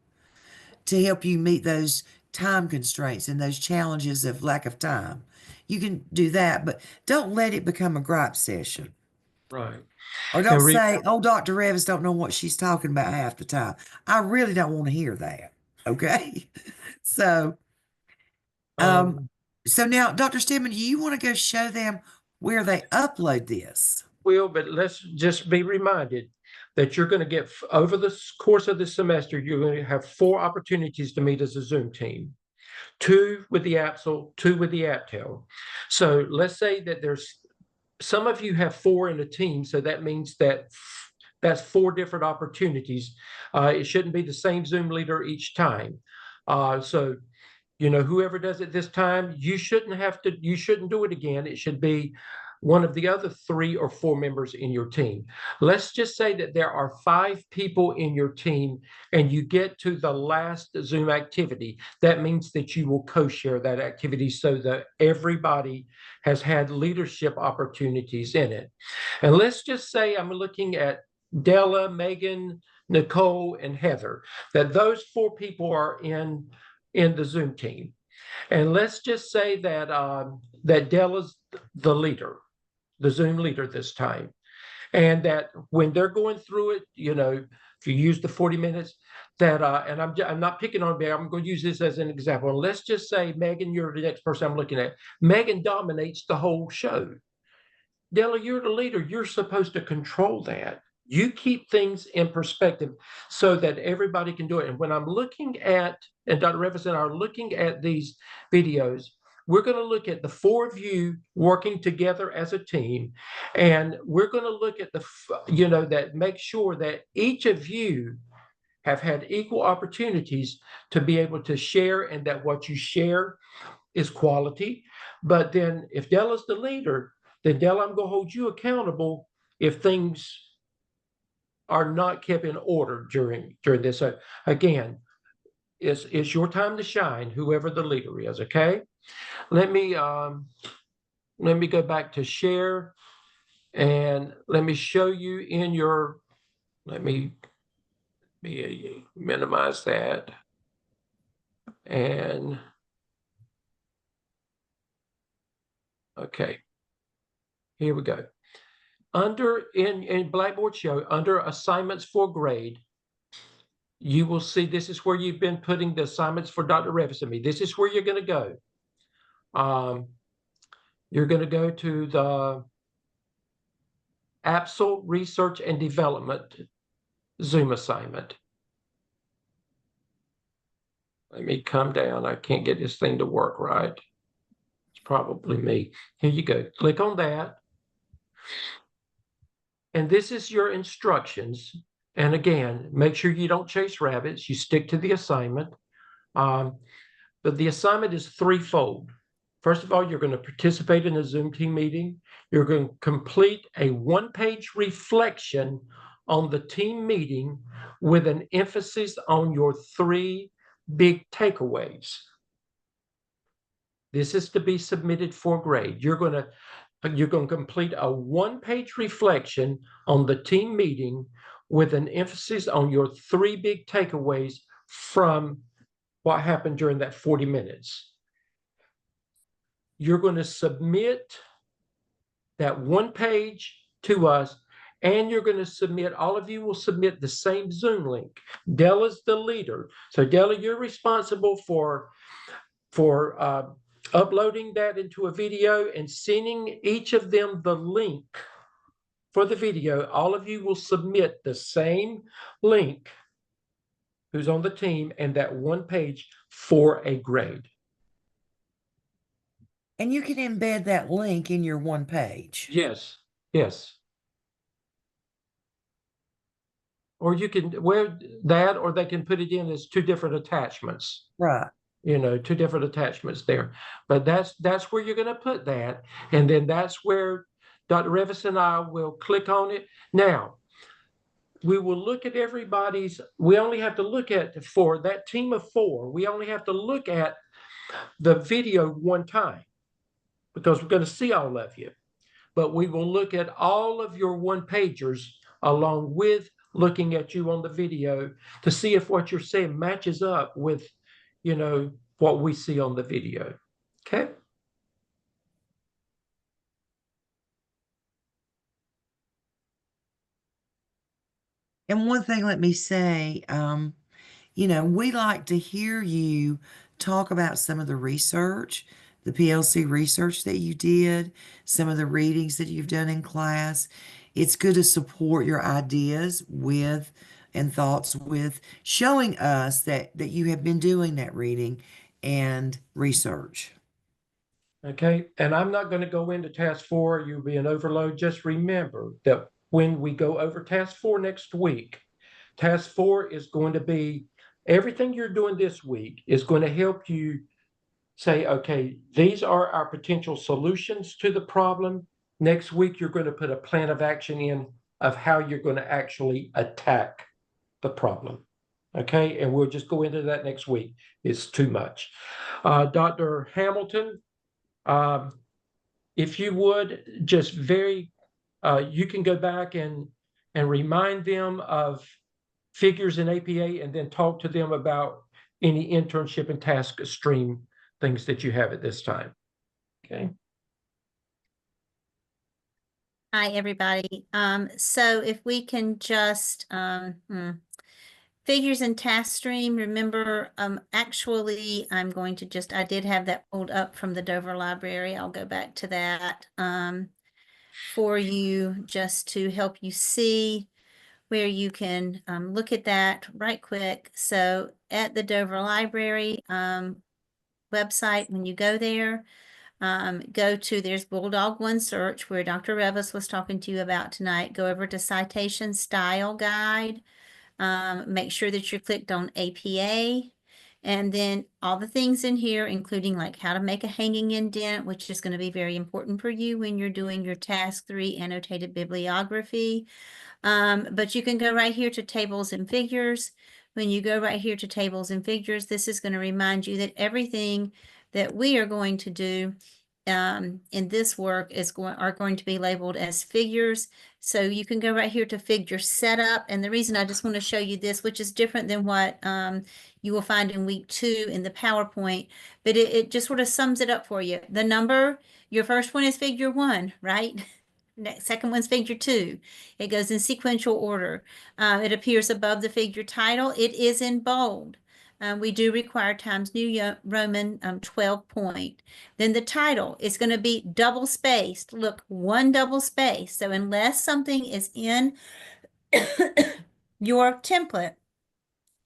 C: to help you meet those time constraints and those challenges of lack of time? You can do that, but don't let it become a gripe session.
A: Right.
C: Or don't say, oh, Dr. Revis don't know what she's talking about half the time. I really don't want to hear that. Okay. So now, Dr. Stedman, do you want to go show them where they upload this?
A: But let's just be reminded that you're going to get, over the course of the semester, you're going to have 4 opportunities to meet as a Zoom team. 2 with the AAPSL, 2 with the AAPTL. So let's say that there's, some of you have 4 in a team, so that means that's 4 different opportunities. It shouldn't be the same Zoom leader each time. So whoever does it this time, you shouldn't do it again. It should be one of the other 3 or 4 members in your team. Let's just say that there are 5 people in your team and you get to the last Zoom activity. That means that you will co-share that activity so that everybody has had leadership opportunities in it. And let's just say I'm looking at Della, Megan, Nicole, and Heather, that those 4 people are in the Zoom team. And let's just say that that Della's the leader, the Zoom leader this time. And that when they're going through it, if you use the 40 minutes, that and I'm not picking on Megan, I'm going to use this as an example. And let's just say, Megan, you're the next person I'm looking at. Megan dominates the whole show. Della, you're the leader. You're supposed to control that. You keep things in perspective so that everybody can do it. And when I'm looking at, and Dr. Revis and I are looking at these videos, we're going to look at the four of you working together as a team. And we're going to look at that make sure that each of you have had equal opportunities to be able to share, and that what you share is quality. But then if Della's the leader, then Della, I'm going to hold you accountable if things are not kept in order during this. So again, it's your time to shine, whoever the leader is. Okay, let me go back to share, and let me show you in your. Let me minimize that, and okay, here we go. Under in Blackboard Show, under assignments for grade, you will see this is where you've been putting the assignments for Dr. Revis and me. This is where you're going to go. You're going to go to the AAPSL Research and Development Zoom assignment. Let me come down. I can't get this thing to work right. It's probably me. Here you go. Click on that. And this is your instructions. And again, make sure you don't chase rabbits. You stick to the assignment. But the assignment is threefold. First of all, you're going to participate in a Zoom team meeting. You're going to complete a one-page reflection on the team meeting with an emphasis on your three big takeaways. This is to be submitted for grade. You're going to complete a one-page reflection on the team meeting with an emphasis on your three big takeaways from what happened during that 40 minutes. You're going to submit that one page to us, and you're going to submit, all of you will submit the same Zoom link. Della's the leader. So Della, you're responsible for uploading that into a video and sending each of them the link for the video. All of you will submit the same link, who's on the team, and that one page for a grade.
C: And you can embed that link in your one page.
A: Yes, yes. Or you can wear that, or they can put it in as two different attachments.
C: Right.
A: Two different attachments there. But that's where you're going to put that. And then that's where Dr. Revis and I will click on it. Now, we will look at everybody's, we only have to look at, for that team of four, we only have to look at the video one time, because we're going to see all of you. But we will look at all of your one-pagers along with looking at you on the video to see if what you're saying matches up with, what we see on the video. Okay?
C: And one thing, let me say, we like to hear you talk about some of the research, the PLC research that you did, some of the readings that you've done in class. It's good to support your ideas with and thoughts with showing us that you have been doing that reading and research.
A: Okay, and I'm not going to go into task 4. You'll be an overload. Just remember that when we go over task 4 next week, task 4 is going to be everything you're doing this week is going to help you say, okay, these are our potential solutions to the problem. Next week, you're going to put a plan of action in of how you're going to actually attack the problem. Okay, and we'll just go into that next week. It's too much. Dr. Hamilton, if you would just you can go back and remind them of figures in APA, and then talk to them about any internship and Taskstream things that you have at this time. Okay.
B: Hi, everybody. So if we can just, figures and Taskstream, remember, actually, I'm going to just, I did have that pulled up from the Dover Library. I'll go back to that, for you just to help you see where you can, look at that right quick. So at the Dover Library, website, when you go there, go to, there's Bulldog One Search, where Dr. Revis was talking to you about tonight. Go over to Citation Style Guide. Make sure that you're clicked on APA. And then all the things in here, including like how to make a hanging indent, which is going to be very important for you when you're doing your Task 3 Annotated Bibliography. But you can go right here to Tables and Figures. When you go right here to Tables and Figures, this is going to remind you that everything that we are going to do in this work are going to be labeled as figures. So you can go right here to Figure Setup. And the reason I just want to show you this, which is different than what you will find in week 2 in the PowerPoint, but it just sort of sums it up for you. The number, your first one is Figure 1, right? Next, second one's Figure 2. It goes in sequential order. It appears above the figure title. It is in bold. We do require Times New Roman 12 point. Then the title is going to be double spaced. Look, one double space. So unless something is in your template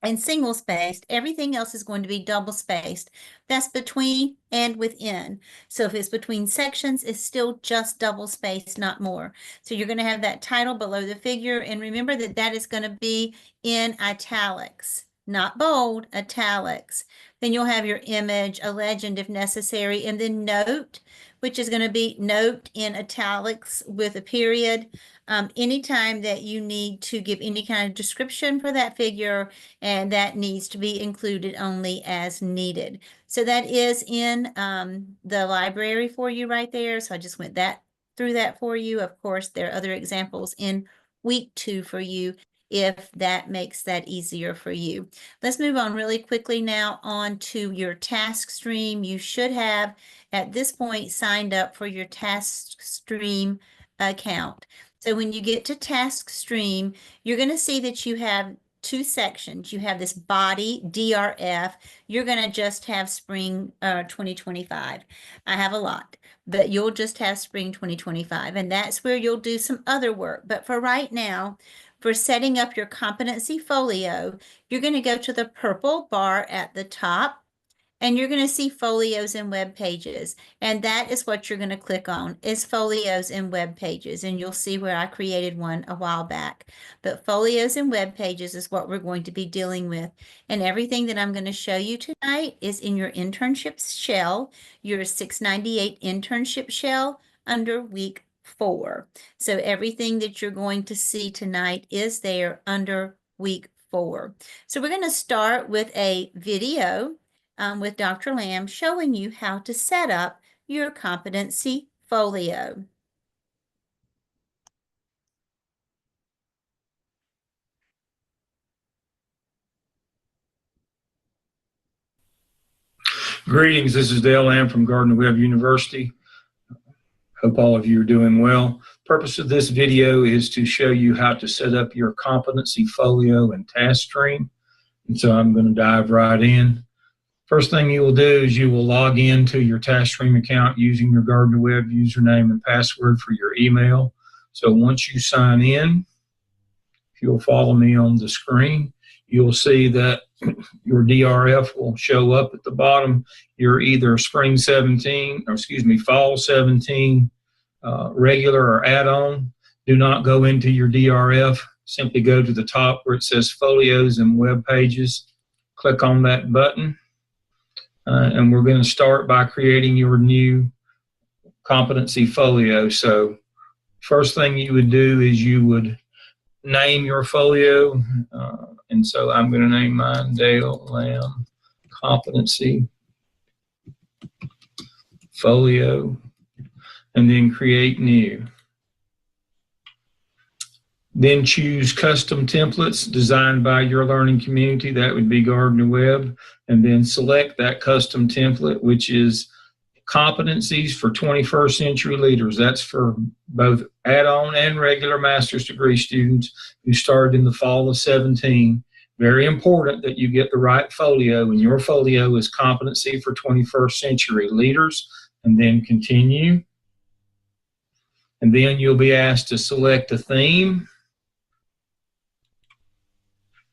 B: and single spaced, everything else is going to be double spaced. That's between and within. So if it's between sections, it's still just double spaced, not more. So you're going to have that title below the figure. And remember that that is going to be in italics, not bold, italics. Then you'll have your image, a legend if necessary, and then note, which is going to be note in italics with a period. Anytime that you need to give any kind of description for that figure, and that needs to be included only as needed. So that is in the library for you right there. So I just went through that for you. Of course, there are other examples in week 2 for you if that makes that easier for you. Let's move on really quickly now on to your Taskstream. You should have at this point signed up for your Taskstream account. So when you get to Taskstream, you're going to see that you have 2 sections. You have this body DRF. You're going to just have spring 2025. I have a lot, but you'll just have spring 2025. And that's where you'll do some other work. But for right now, for setting up your competency folio, you're going to go to the purple bar at the top, and you're going to see folios and web pages. And that is what you're going to click on, is folios and web pages. And you'll see where I created one a while back. But folios and web pages is what we're going to be dealing with. And everything that I'm going to show you tonight is in your internship shell, your 698 internship shell under week 4. So everything that you're going to see tonight is there under week 4. So we're going to start with a video with Dr. Lamb showing you how to set up your competency folio.
L: Greetings, this is Dale Lamb from Gardner-Webb University. Hope all of you are doing well. Purpose of this video is to show you how to set up your competency folio in Taskstream. And so I'm going to dive right in. First thing you will do is you will log into your Taskstream account using your Gardner-Webb username and password for your email. So once you sign in, if you'll follow me on the screen, you'll see that your DRF will show up at the bottom. You're either spring 17, or excuse me, fall 17, regular or add-on. Do not go into your DRF. Simply go to the top where it says folios and web pages. Click on that button. And we're going to start by creating your new competency folio. So first thing you would do is you would name your folio. And so I'm going to name mine Dale Lamb Competency Folio, and then create new. Then choose custom templates designed by your learning community. That would be Gardner Webb. And then select that custom template, which is competencies for 21st century leaders. That's for both add-on and regular master's degree students who started in the fall of 17. Very important that you get the right folio, and your folio is competency for 21st century leaders, and then continue. And then you'll be asked to select a theme.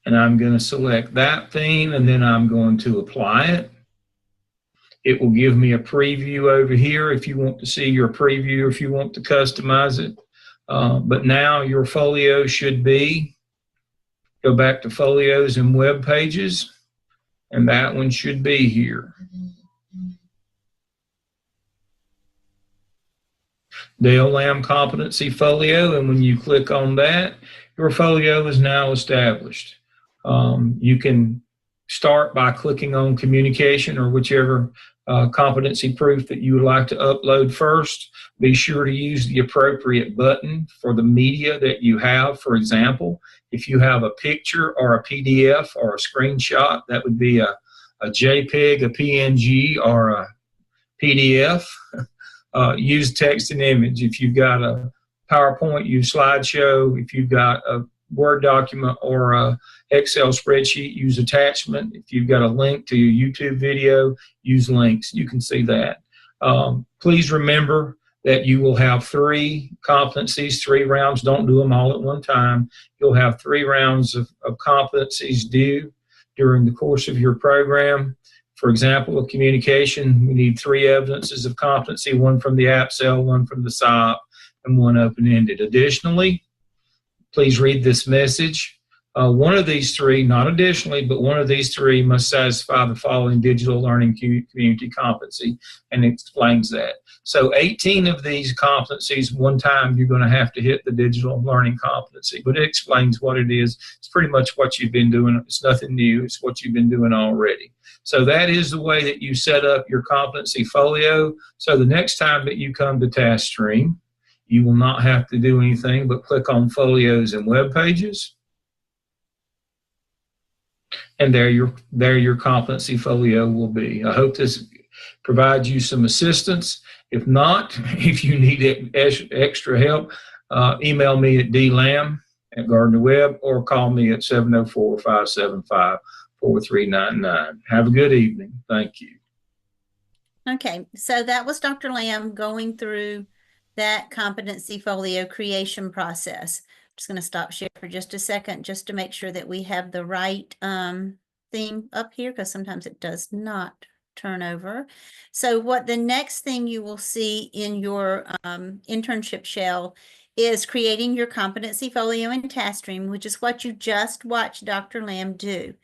L: And I'm going to select that theme, and then I'm going to apply it. It will give me a preview over here if you want to see your preview, if you want to customize it. But now your folio should be, go back to folios and web pages, and that one should be here. Dale Lamb Competency Folio, and when you click on that, your folio is now established. You can start by clicking on communication or whichever competency proof that you would like to upload first. Be sure to use the appropriate button for the media that you have. For example, if you have a picture or a PDF or a screenshot, that would be a JPEG, a PNG, or a PDF. Use text and image. If you've got a PowerPoint, use slideshow. If you've got a Word document or a Excel spreadsheet, use attachment. If you've got a link to your YouTube video, use links. You can see that. Please remember that you will have 3 competencies, 3 rounds. Don't do them all at one time. You'll have 3 rounds of competencies due during the course of your program. For example, with communication, we need 3 evidences of competency, 1 from the AAPSL, 1 from the SIOP, and 1 open-ended. Additionally, please read this message. One of these 3, not additionally, but one of these 3 must satisfy the following digital learning community competency, and it explains that. So 18 of these competencies, one time you're going to have to hit the digital learning competency, but it explains what it is. It's pretty much what you've been doing. It's nothing new. It's what you've been doing already. So that is the way that you set up your competency folio. So the next time that you come to Taskstream, you will not have to do anything but click on folios and web pages. And there your competency folio will be. I hope this provides you some assistance. If not, if you need extra help, email me at dlam@GardnerWebb or call me at 704-575-4399. Have a good evening. Thank you.
B: Okay, so that was Dr. Lamb going through that competency folio creation process. I'm just going to stop share for just a second just to make sure that we have the right thing up here, because sometimes it does not turn over. So what the next thing you will see in your internship shell is creating your competency folio in Taskstream, which is what you just watched Dr. Lamb do.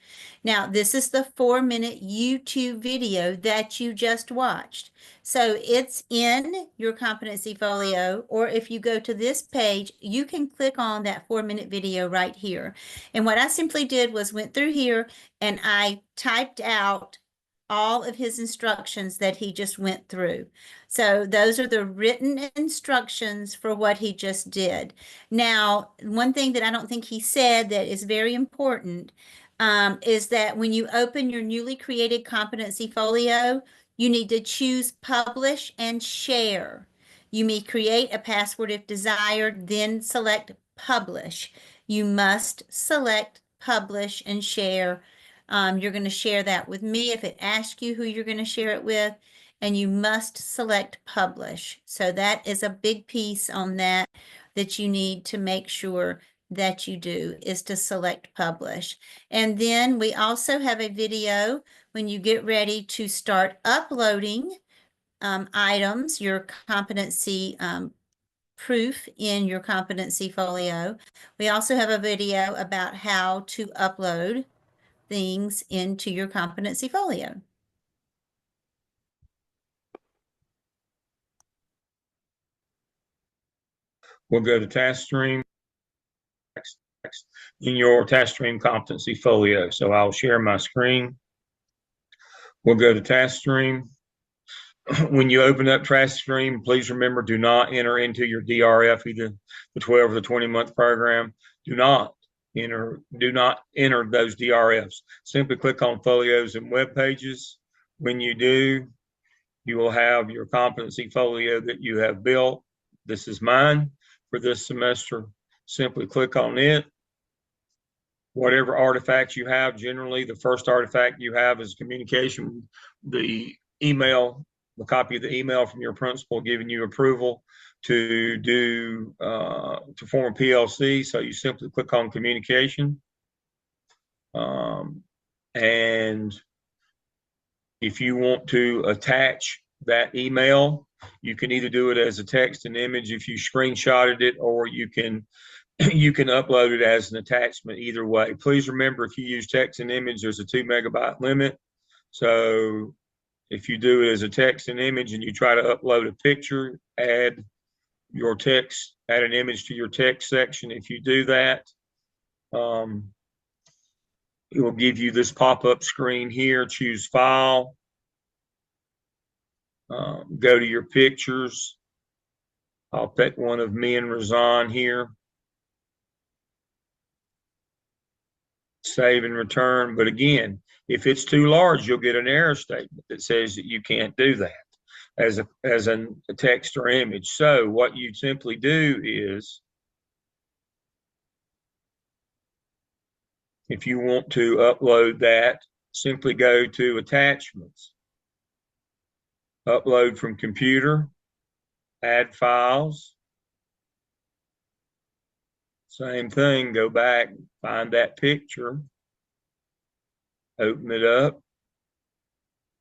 B: Now, this is the 4-minute YouTube video that you just watched. So it's in your competency folio, or if you go to this page, you can click on that 4-minute video right here. And what I simply did was went through here and I typed out all of his instructions that he just went through. So those are the written instructions for what he just did. Now, one thing that I don't think he said that is very important is that when you open your newly created competency folio, you need to choose publish and share. You may create a password if desired, then select publish. You must select publish and share. You're going to share that with me if it asks you who you're going to share it with, and you must select publish. So that is a big piece on that you need to make sure that you do, is to select publish. And then we also have a video when you get ready to start uploading items, your competency proof in your competency folio. We also have a video about how to upload things into your competency folio.
L: We'll go to Taskstream in your Taskstream competency folio. So I'll share my screen. We'll go to Taskstream. When you open up Taskstream, please remember, do not enter into your DRF, either the 12 or the 20-month program. Do not enter those DRFs. Simply click on folios and web pages. When you do, you will have your competency folio that you have built. This is mine for this semester. Simply click on it. Whatever artifacts you have, generally the first artifact you have is communication, the email, the copy of the email from your principal giving you approval to do to form a PLC. So you simply click on communication, and if you want to attach that email, you can either do it as a text and image if you screenshotted it, or you can upload it as an attachment. Either way, please remember, if you use text and image, there's a 2 megabyte limit. So if you do it as a text and image and you try to upload a picture, add your text, add an image to your text section. If you do that, it will give you this pop-up screen here. Choose file, go to your pictures. I'll pick one of me and Razan here. Save and return. But again, if it's too large, you'll get an error statement that says that you can't do that as a text or image. So what you simply do is, if you want to upload that, simply go to attachments, upload from computer, add files. Same thing, go back, find that picture, open it up,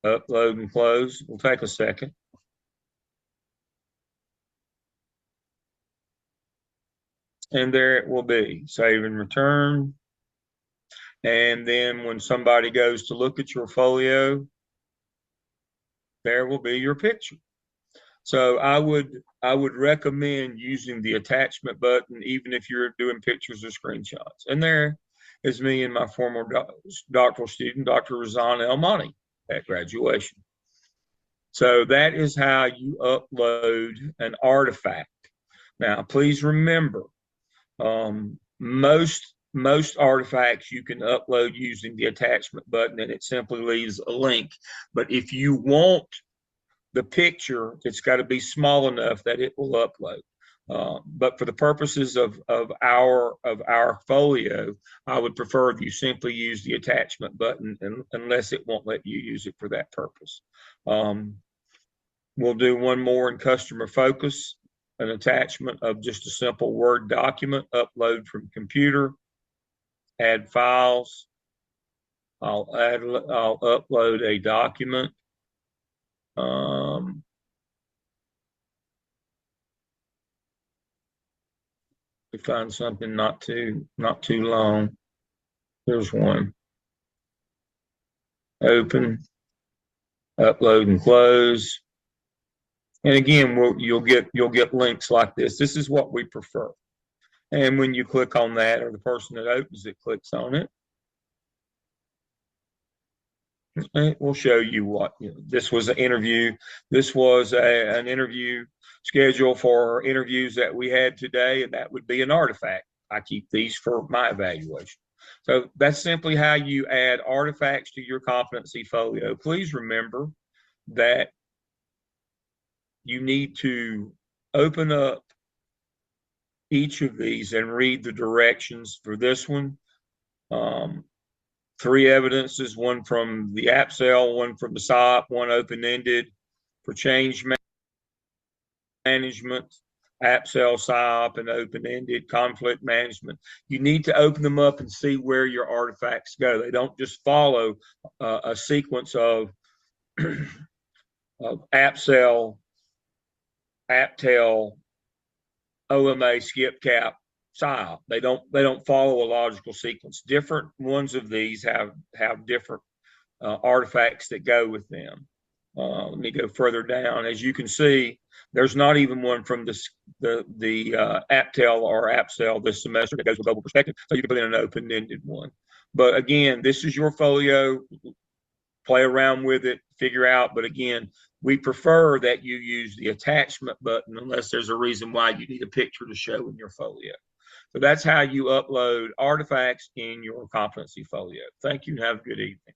L: upload and close. Will take a second. And there it will be. Save and return. And then when somebody goes to look at your folio, there will be your picture. So I would recommend using the attachment button, even if you're doing pictures or screenshots. And there is me and my former doctoral student, Dr. Razan El-Mani, at graduation. So that is how you upload an artifact. Now, please remember, most artifacts you can upload using the attachment button, and it simply leaves a link. But if you want the picture, it's got to be small enough that it will upload. But for the purposes of our folio, I would prefer if you simply use the attachment button, unless it won't let you use it for that purpose. We'll do one more in customer focus, an attachment of just a simple Word document, upload from computer, add files. I'll upload a document. We find something not too long. Here's one. Open, upload and close. And again, you'll get links like this. This is what we prefer. And when you click on that, or the person that opens it clicks on it, it will show you what, this was an interview. This was an interview schedule for interviews that we had today, and that would be an artifact. I keep these for my evaluation. So that's simply how you add artifacts to your competency folio. Please remember that you need to open up each of these and read the directions for this one. 3 evidences, one from the AAPSL, one from the SOP, one open-ended for change management, AAPSL, SOP, and open-ended conflict management. You need to open them up and see where your artifacts go. They don't just follow a sequence of AAPSL, APTEL, OMA, skip cap, SIOP. They don't follow a logical sequence. Different ones of these have different artifacts that go with them. Let me go further down. As you can see, there's not even one from the APTEL or AAPSL this semester that goes with global perspective. So you can put in an open-ended one. But again, this is your folio.
M: play around with it, figure out. But again, we prefer that you use the attachment button unless there's a reason why you need a picture to show in your folio. So that's how you upload artifacts in your competency folio. Thank you and have a good evening.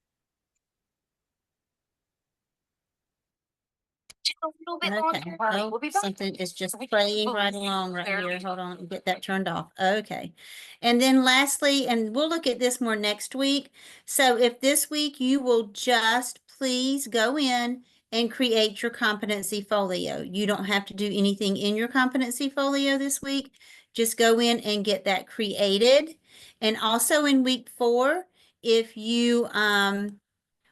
B: Okay. Oh, something is just playing right along right here. Hold on, let me get that turned off. Okay. And then lastly, and we'll look at this more next week. So if this week you will just please go in and create your competency folio. You don't have to do anything in your competency folio this week. Just go in and get that created. And also in week 4, if you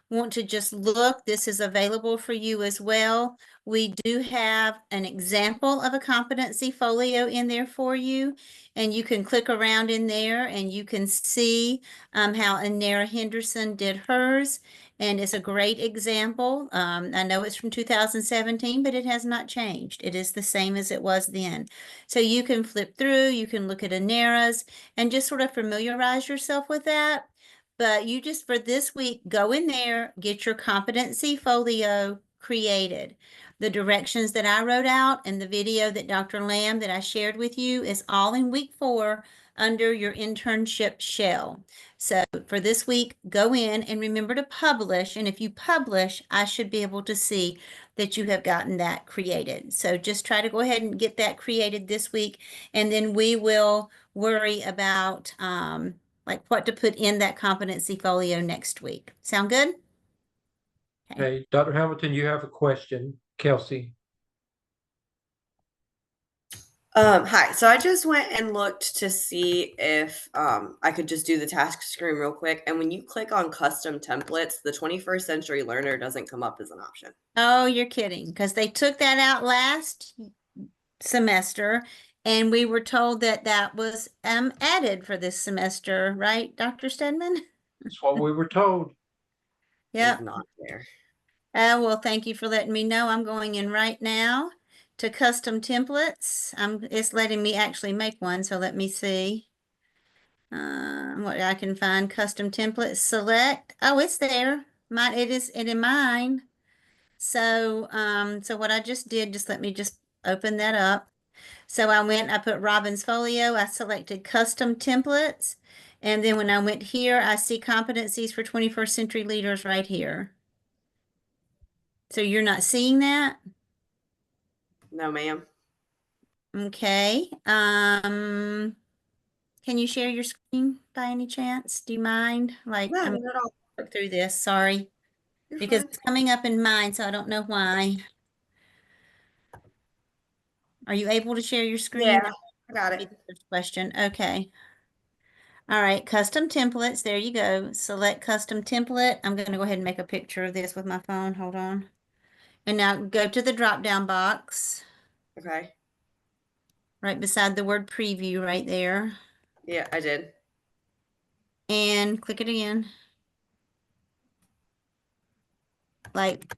B: want to just look, this is available for you as well. We do have an example of a competency folio in there for you, and you can click around in there and you can see how Anera Henderson did hers, and it's a great example. I know it's from 2017, but it has not changed. It is the same as it was then. So you can flip through, you can look at Anera's and just sort of familiarize yourself with that. But you just, for this week, go in there, get your competency folio created. The directions that I wrote out and the video that Dr. Lamb that I shared with you is all in week 4 under your internship shell. So for this week, go in and remember to publish. And if you publish, I should be able to see that you have gotten that created. So just try to go ahead and get that created this week. And then we will worry about like what to put in that competency folio next week. Sound good?
A: Okay, Dr. Hamilton, you have a question. Kelsey.
N: Hi. So I just went and looked to see if I could just do the Taskstream real quick. And when you click on custom templates, the 21st century learner doesn't come up as an option.
B: Oh, you're kidding, because they took that out last semester, and we were told that that was added for this semester, right, Dr. Stedman?
A: That's what we were told.
B: Yeah.
N: It's not there.
B: Well, thank you for letting me know. I'm going in right now to custom templates. It's letting me actually make one, so let me see what I can find. Custom templates, select. Oh, it's there. It is in mine. So, so what I just did, just let me just open that up. So I put Robin's Folio, I selected custom templates, and then when I went here, I see competencies for 21st century leaders right here. So you're not seeing that?
N: No, ma'am.
B: Okay. Can you share your screen by any chance? Do you mind? Like,
N: No,
B: I'm
N: not at all.
B: look through this, sorry.
N: You're
B: Because
N: fine.
B: it's coming up in mine, so I don't know why. Are you able to share your screen?
N: Yeah, I got
B: Be
N: it.
B: the first question. Okay. All right, custom templates. There you go. Select custom template. I'm going to go ahead and make a picture of this with my phone. Hold on. And now go to the drop-down box
N: Okay.
B: right beside the word preview right there.
N: Yeah, I did.
B: And click it again. Like,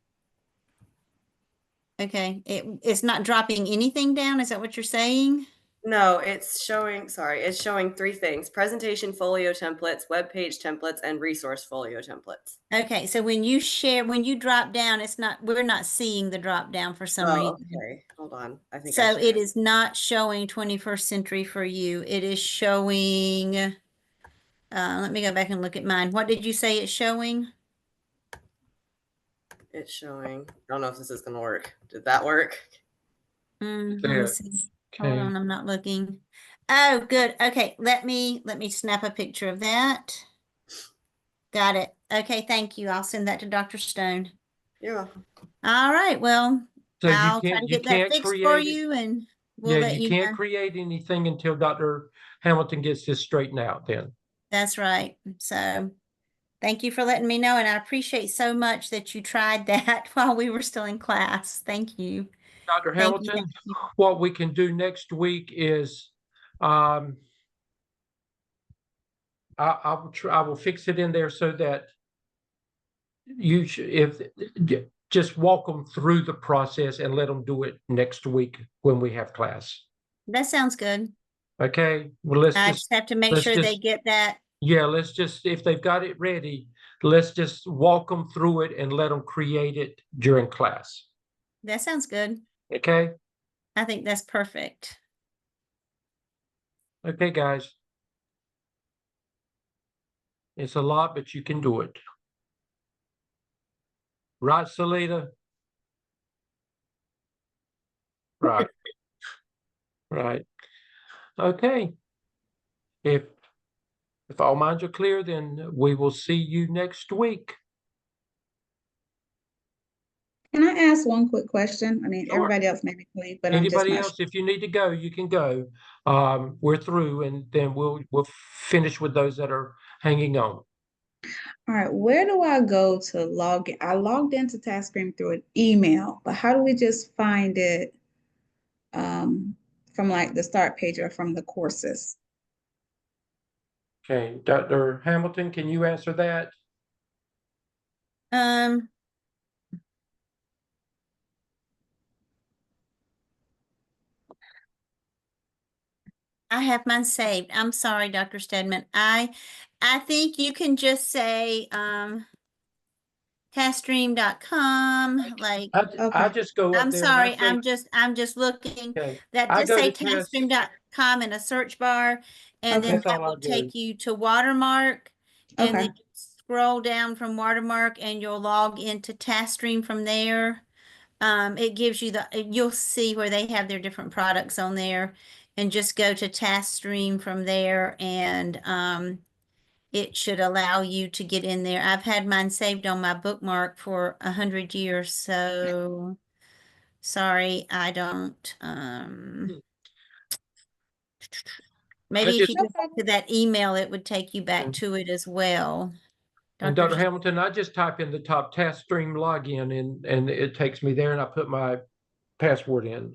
B: okay, it's not dropping anything down. Is that what you're saying?
N: No, it's showing 3 things: presentation folio templates, web page templates, and resource folio templates.
B: Okay, so when you drop down, we're not seeing the drop down for some reason.
N: Okay. Hold on. I think
B: So it is not showing 21st century for you. It is showing, let me go back and look at mine. What did you say it's showing?
N: It's showing. I don't know if this is going to work. Did that work?
B: Let me see. Hold on, I'm not looking. Oh, good. Okay, let me snap a picture of that. Got it. Okay, thank you. I'll send that to Dr. Stone.
N: You're welcome.
B: All right, well,
A: So
B: I'll try to get that fixed for you, and we'll let you know.
A: You can't create anything until Dr. Hamilton gets this straightened out then.
B: That's right. So thank you for letting me know, and I appreciate so much that you tried that while we were still in class. Thank you.
A: Dr. Hamilton, what we can do next week is I will fix it in there so that you just walk them through the process and let them do it next week when we have class.
B: That sounds good.
A: Okay. Well,
B: I just have to make sure they get that.
A: Yeah, if they've got it ready, let's just walk them through it and let them create it during class.
B: That sounds good.
A: Okay?
B: I think that's perfect.
A: Okay, guys. It's a lot, but you can do it. Right, Salita? Right. Right. Okay. If all minds are clear, then we will see you next week.
O: Can I ask one quick question? I mean,
A: Sure.
O: everybody else may be asleep, but I'm just
A: Anybody
O: not
A: else, if you need to go, you can go. We're through, and then we'll finish with those that are hanging on.
O: All right, where do I go to log in? I logged into Taskstream through an email, but how do we just find it from like the start page or from the courses?
A: Okay, Dr. Hamilton, can you answer that?
B: I have mine saved. I'm sorry, Dr. Stedman. I think you can just say taskstream.com, like
A: I just go up
B: I'm
A: there and I
B: sorry,
A: say,
B: I'm just looking
A: okay,
B: that
A: I
B: just
A: go
B: say
A: to Task.
B: taskstream.com in a search bar, and then
A: That's
B: that
A: all I
B: will
A: do.
B: take you to Watermark, and
O: Okay.
B: then scroll down from Watermark and you'll log into Taskstream from there. It gives you you'll see where they have their different products on there, and just go to Taskstream from there, and it should allow you to get in there. I've had mine saved on my bookmark for 100 years, so sorry, I don't. Maybe if you go back to that email, it would take you back to it as well.
A: And Dr. Hamilton, I just type in the top Taskstream login and it takes me there, and I put my password in.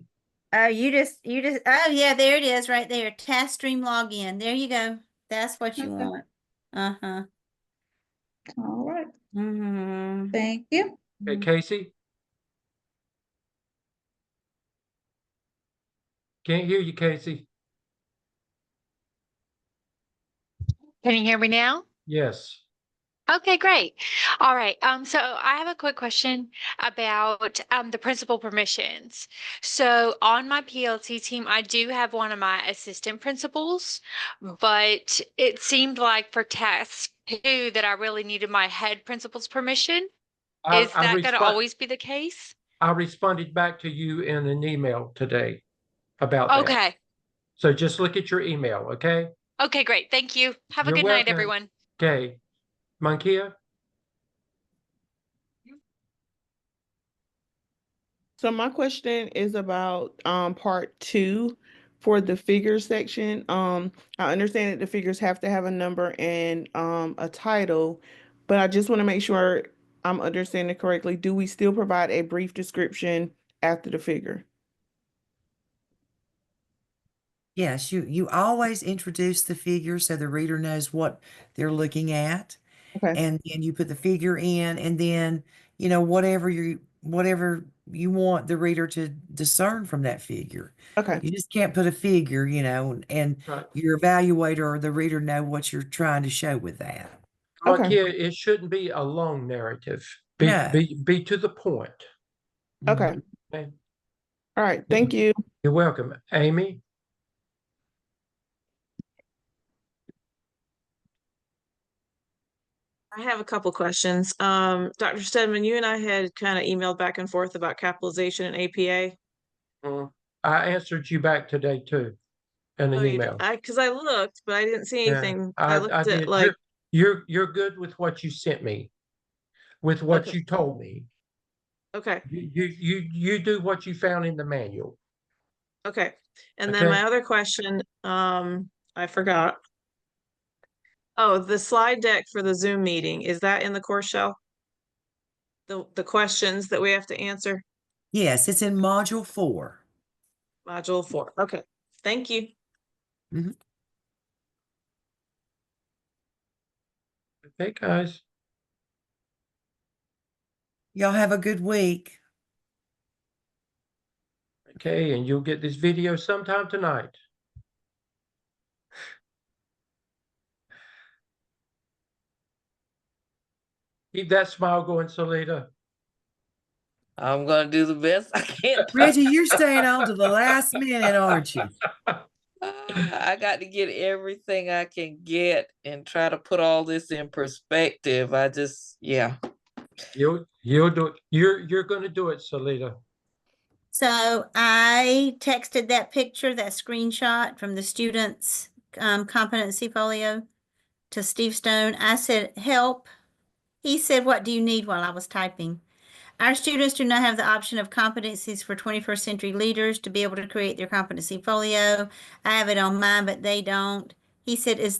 B: Oh, oh yeah, there it is right there. Taskstream login. There you go. That's what you want. Uh-huh.
O: All right.
B: Mm-hmm.
O: Thank you.
A: Okay, Casey? Can't hear you, Casey.
P: Can you hear me now?
A: Yes.
P: Okay, great. All right. So I have a quick question about the principal permissions. So on my PLT team, I do have one of my assistant principals, but it seemed like for task 2 that I really needed my head principal's permission. Is that going to always be the case?
A: I responded back to you in an email today about that.
P: Okay.
A: So just look at your email, okay?
P: Okay, great. Thank you. Have a
A: You're
P: good night,
A: welcome.
P: everyone.
A: Okay. Mankia?
H: So my question is about part 2 for the figures section. I understand that the figures have to have a number and a title, but I just want to make sure I'm understanding correctly. Do we still provide a brief description after the figure?
C: Yes, you always introduce the figure so the reader knows what they're looking at.
H: Okay.
C: And then you put the figure in, and then, whatever you want the reader to discern from that figure.
H: Okay.
C: You just can't put a figure, and
A: Right.
C: your evaluator or the reader know what you're trying to show with that.
A: Mankia, it shouldn't be a long narrative.
C: No.
A: Be to the point.
H: Okay.
A: Okay.
H: All right. Thank you.
A: You're welcome. Amy?
G: I have a couple questions. Dr. Stedman, you and I had kind of emailed back and forth about capitalization and APA.
A: I answered you back today too, in an email.
G: Because I looked, but I didn't see
A: Yeah,
G: anything.
A: I
G: I looked at
A: did.
G: like,
A: You're good with what you sent me, with what
G: Okay.
A: you told me.
G: okay,
A: You do what you found in the manual.
G: okay. And then
A: Okay.
G: my other question, I forgot. Oh, the slide deck for the Zoom meeting, is that in the course shell? The questions that we have to answer?
C: Yes, it's in module 4.
G: Module 4. Okay, thank you.
C: Mhm.
A: Okay, guys.
C: Y'all have a good week.
A: Okay, and you'll get this video sometime tonight. Keep that smile going, Salita.
Q: I'm gonna do the best I can.
C: Reggie, you're staying on to the last minute, aren't you?
Q: I got to get everything I can get and try to put all this in perspective. Yeah.
A: You'll do it. You're going to do it, Salita.
B: So I texted that picture, that screenshot from the students' competency folio to Steve Stone. I said, help. He said, what do you need, while I was typing? Our students do not have the option of competencies for 21st century leaders to be able to create their competency folio. I have it on mine, but they don't. He said, is this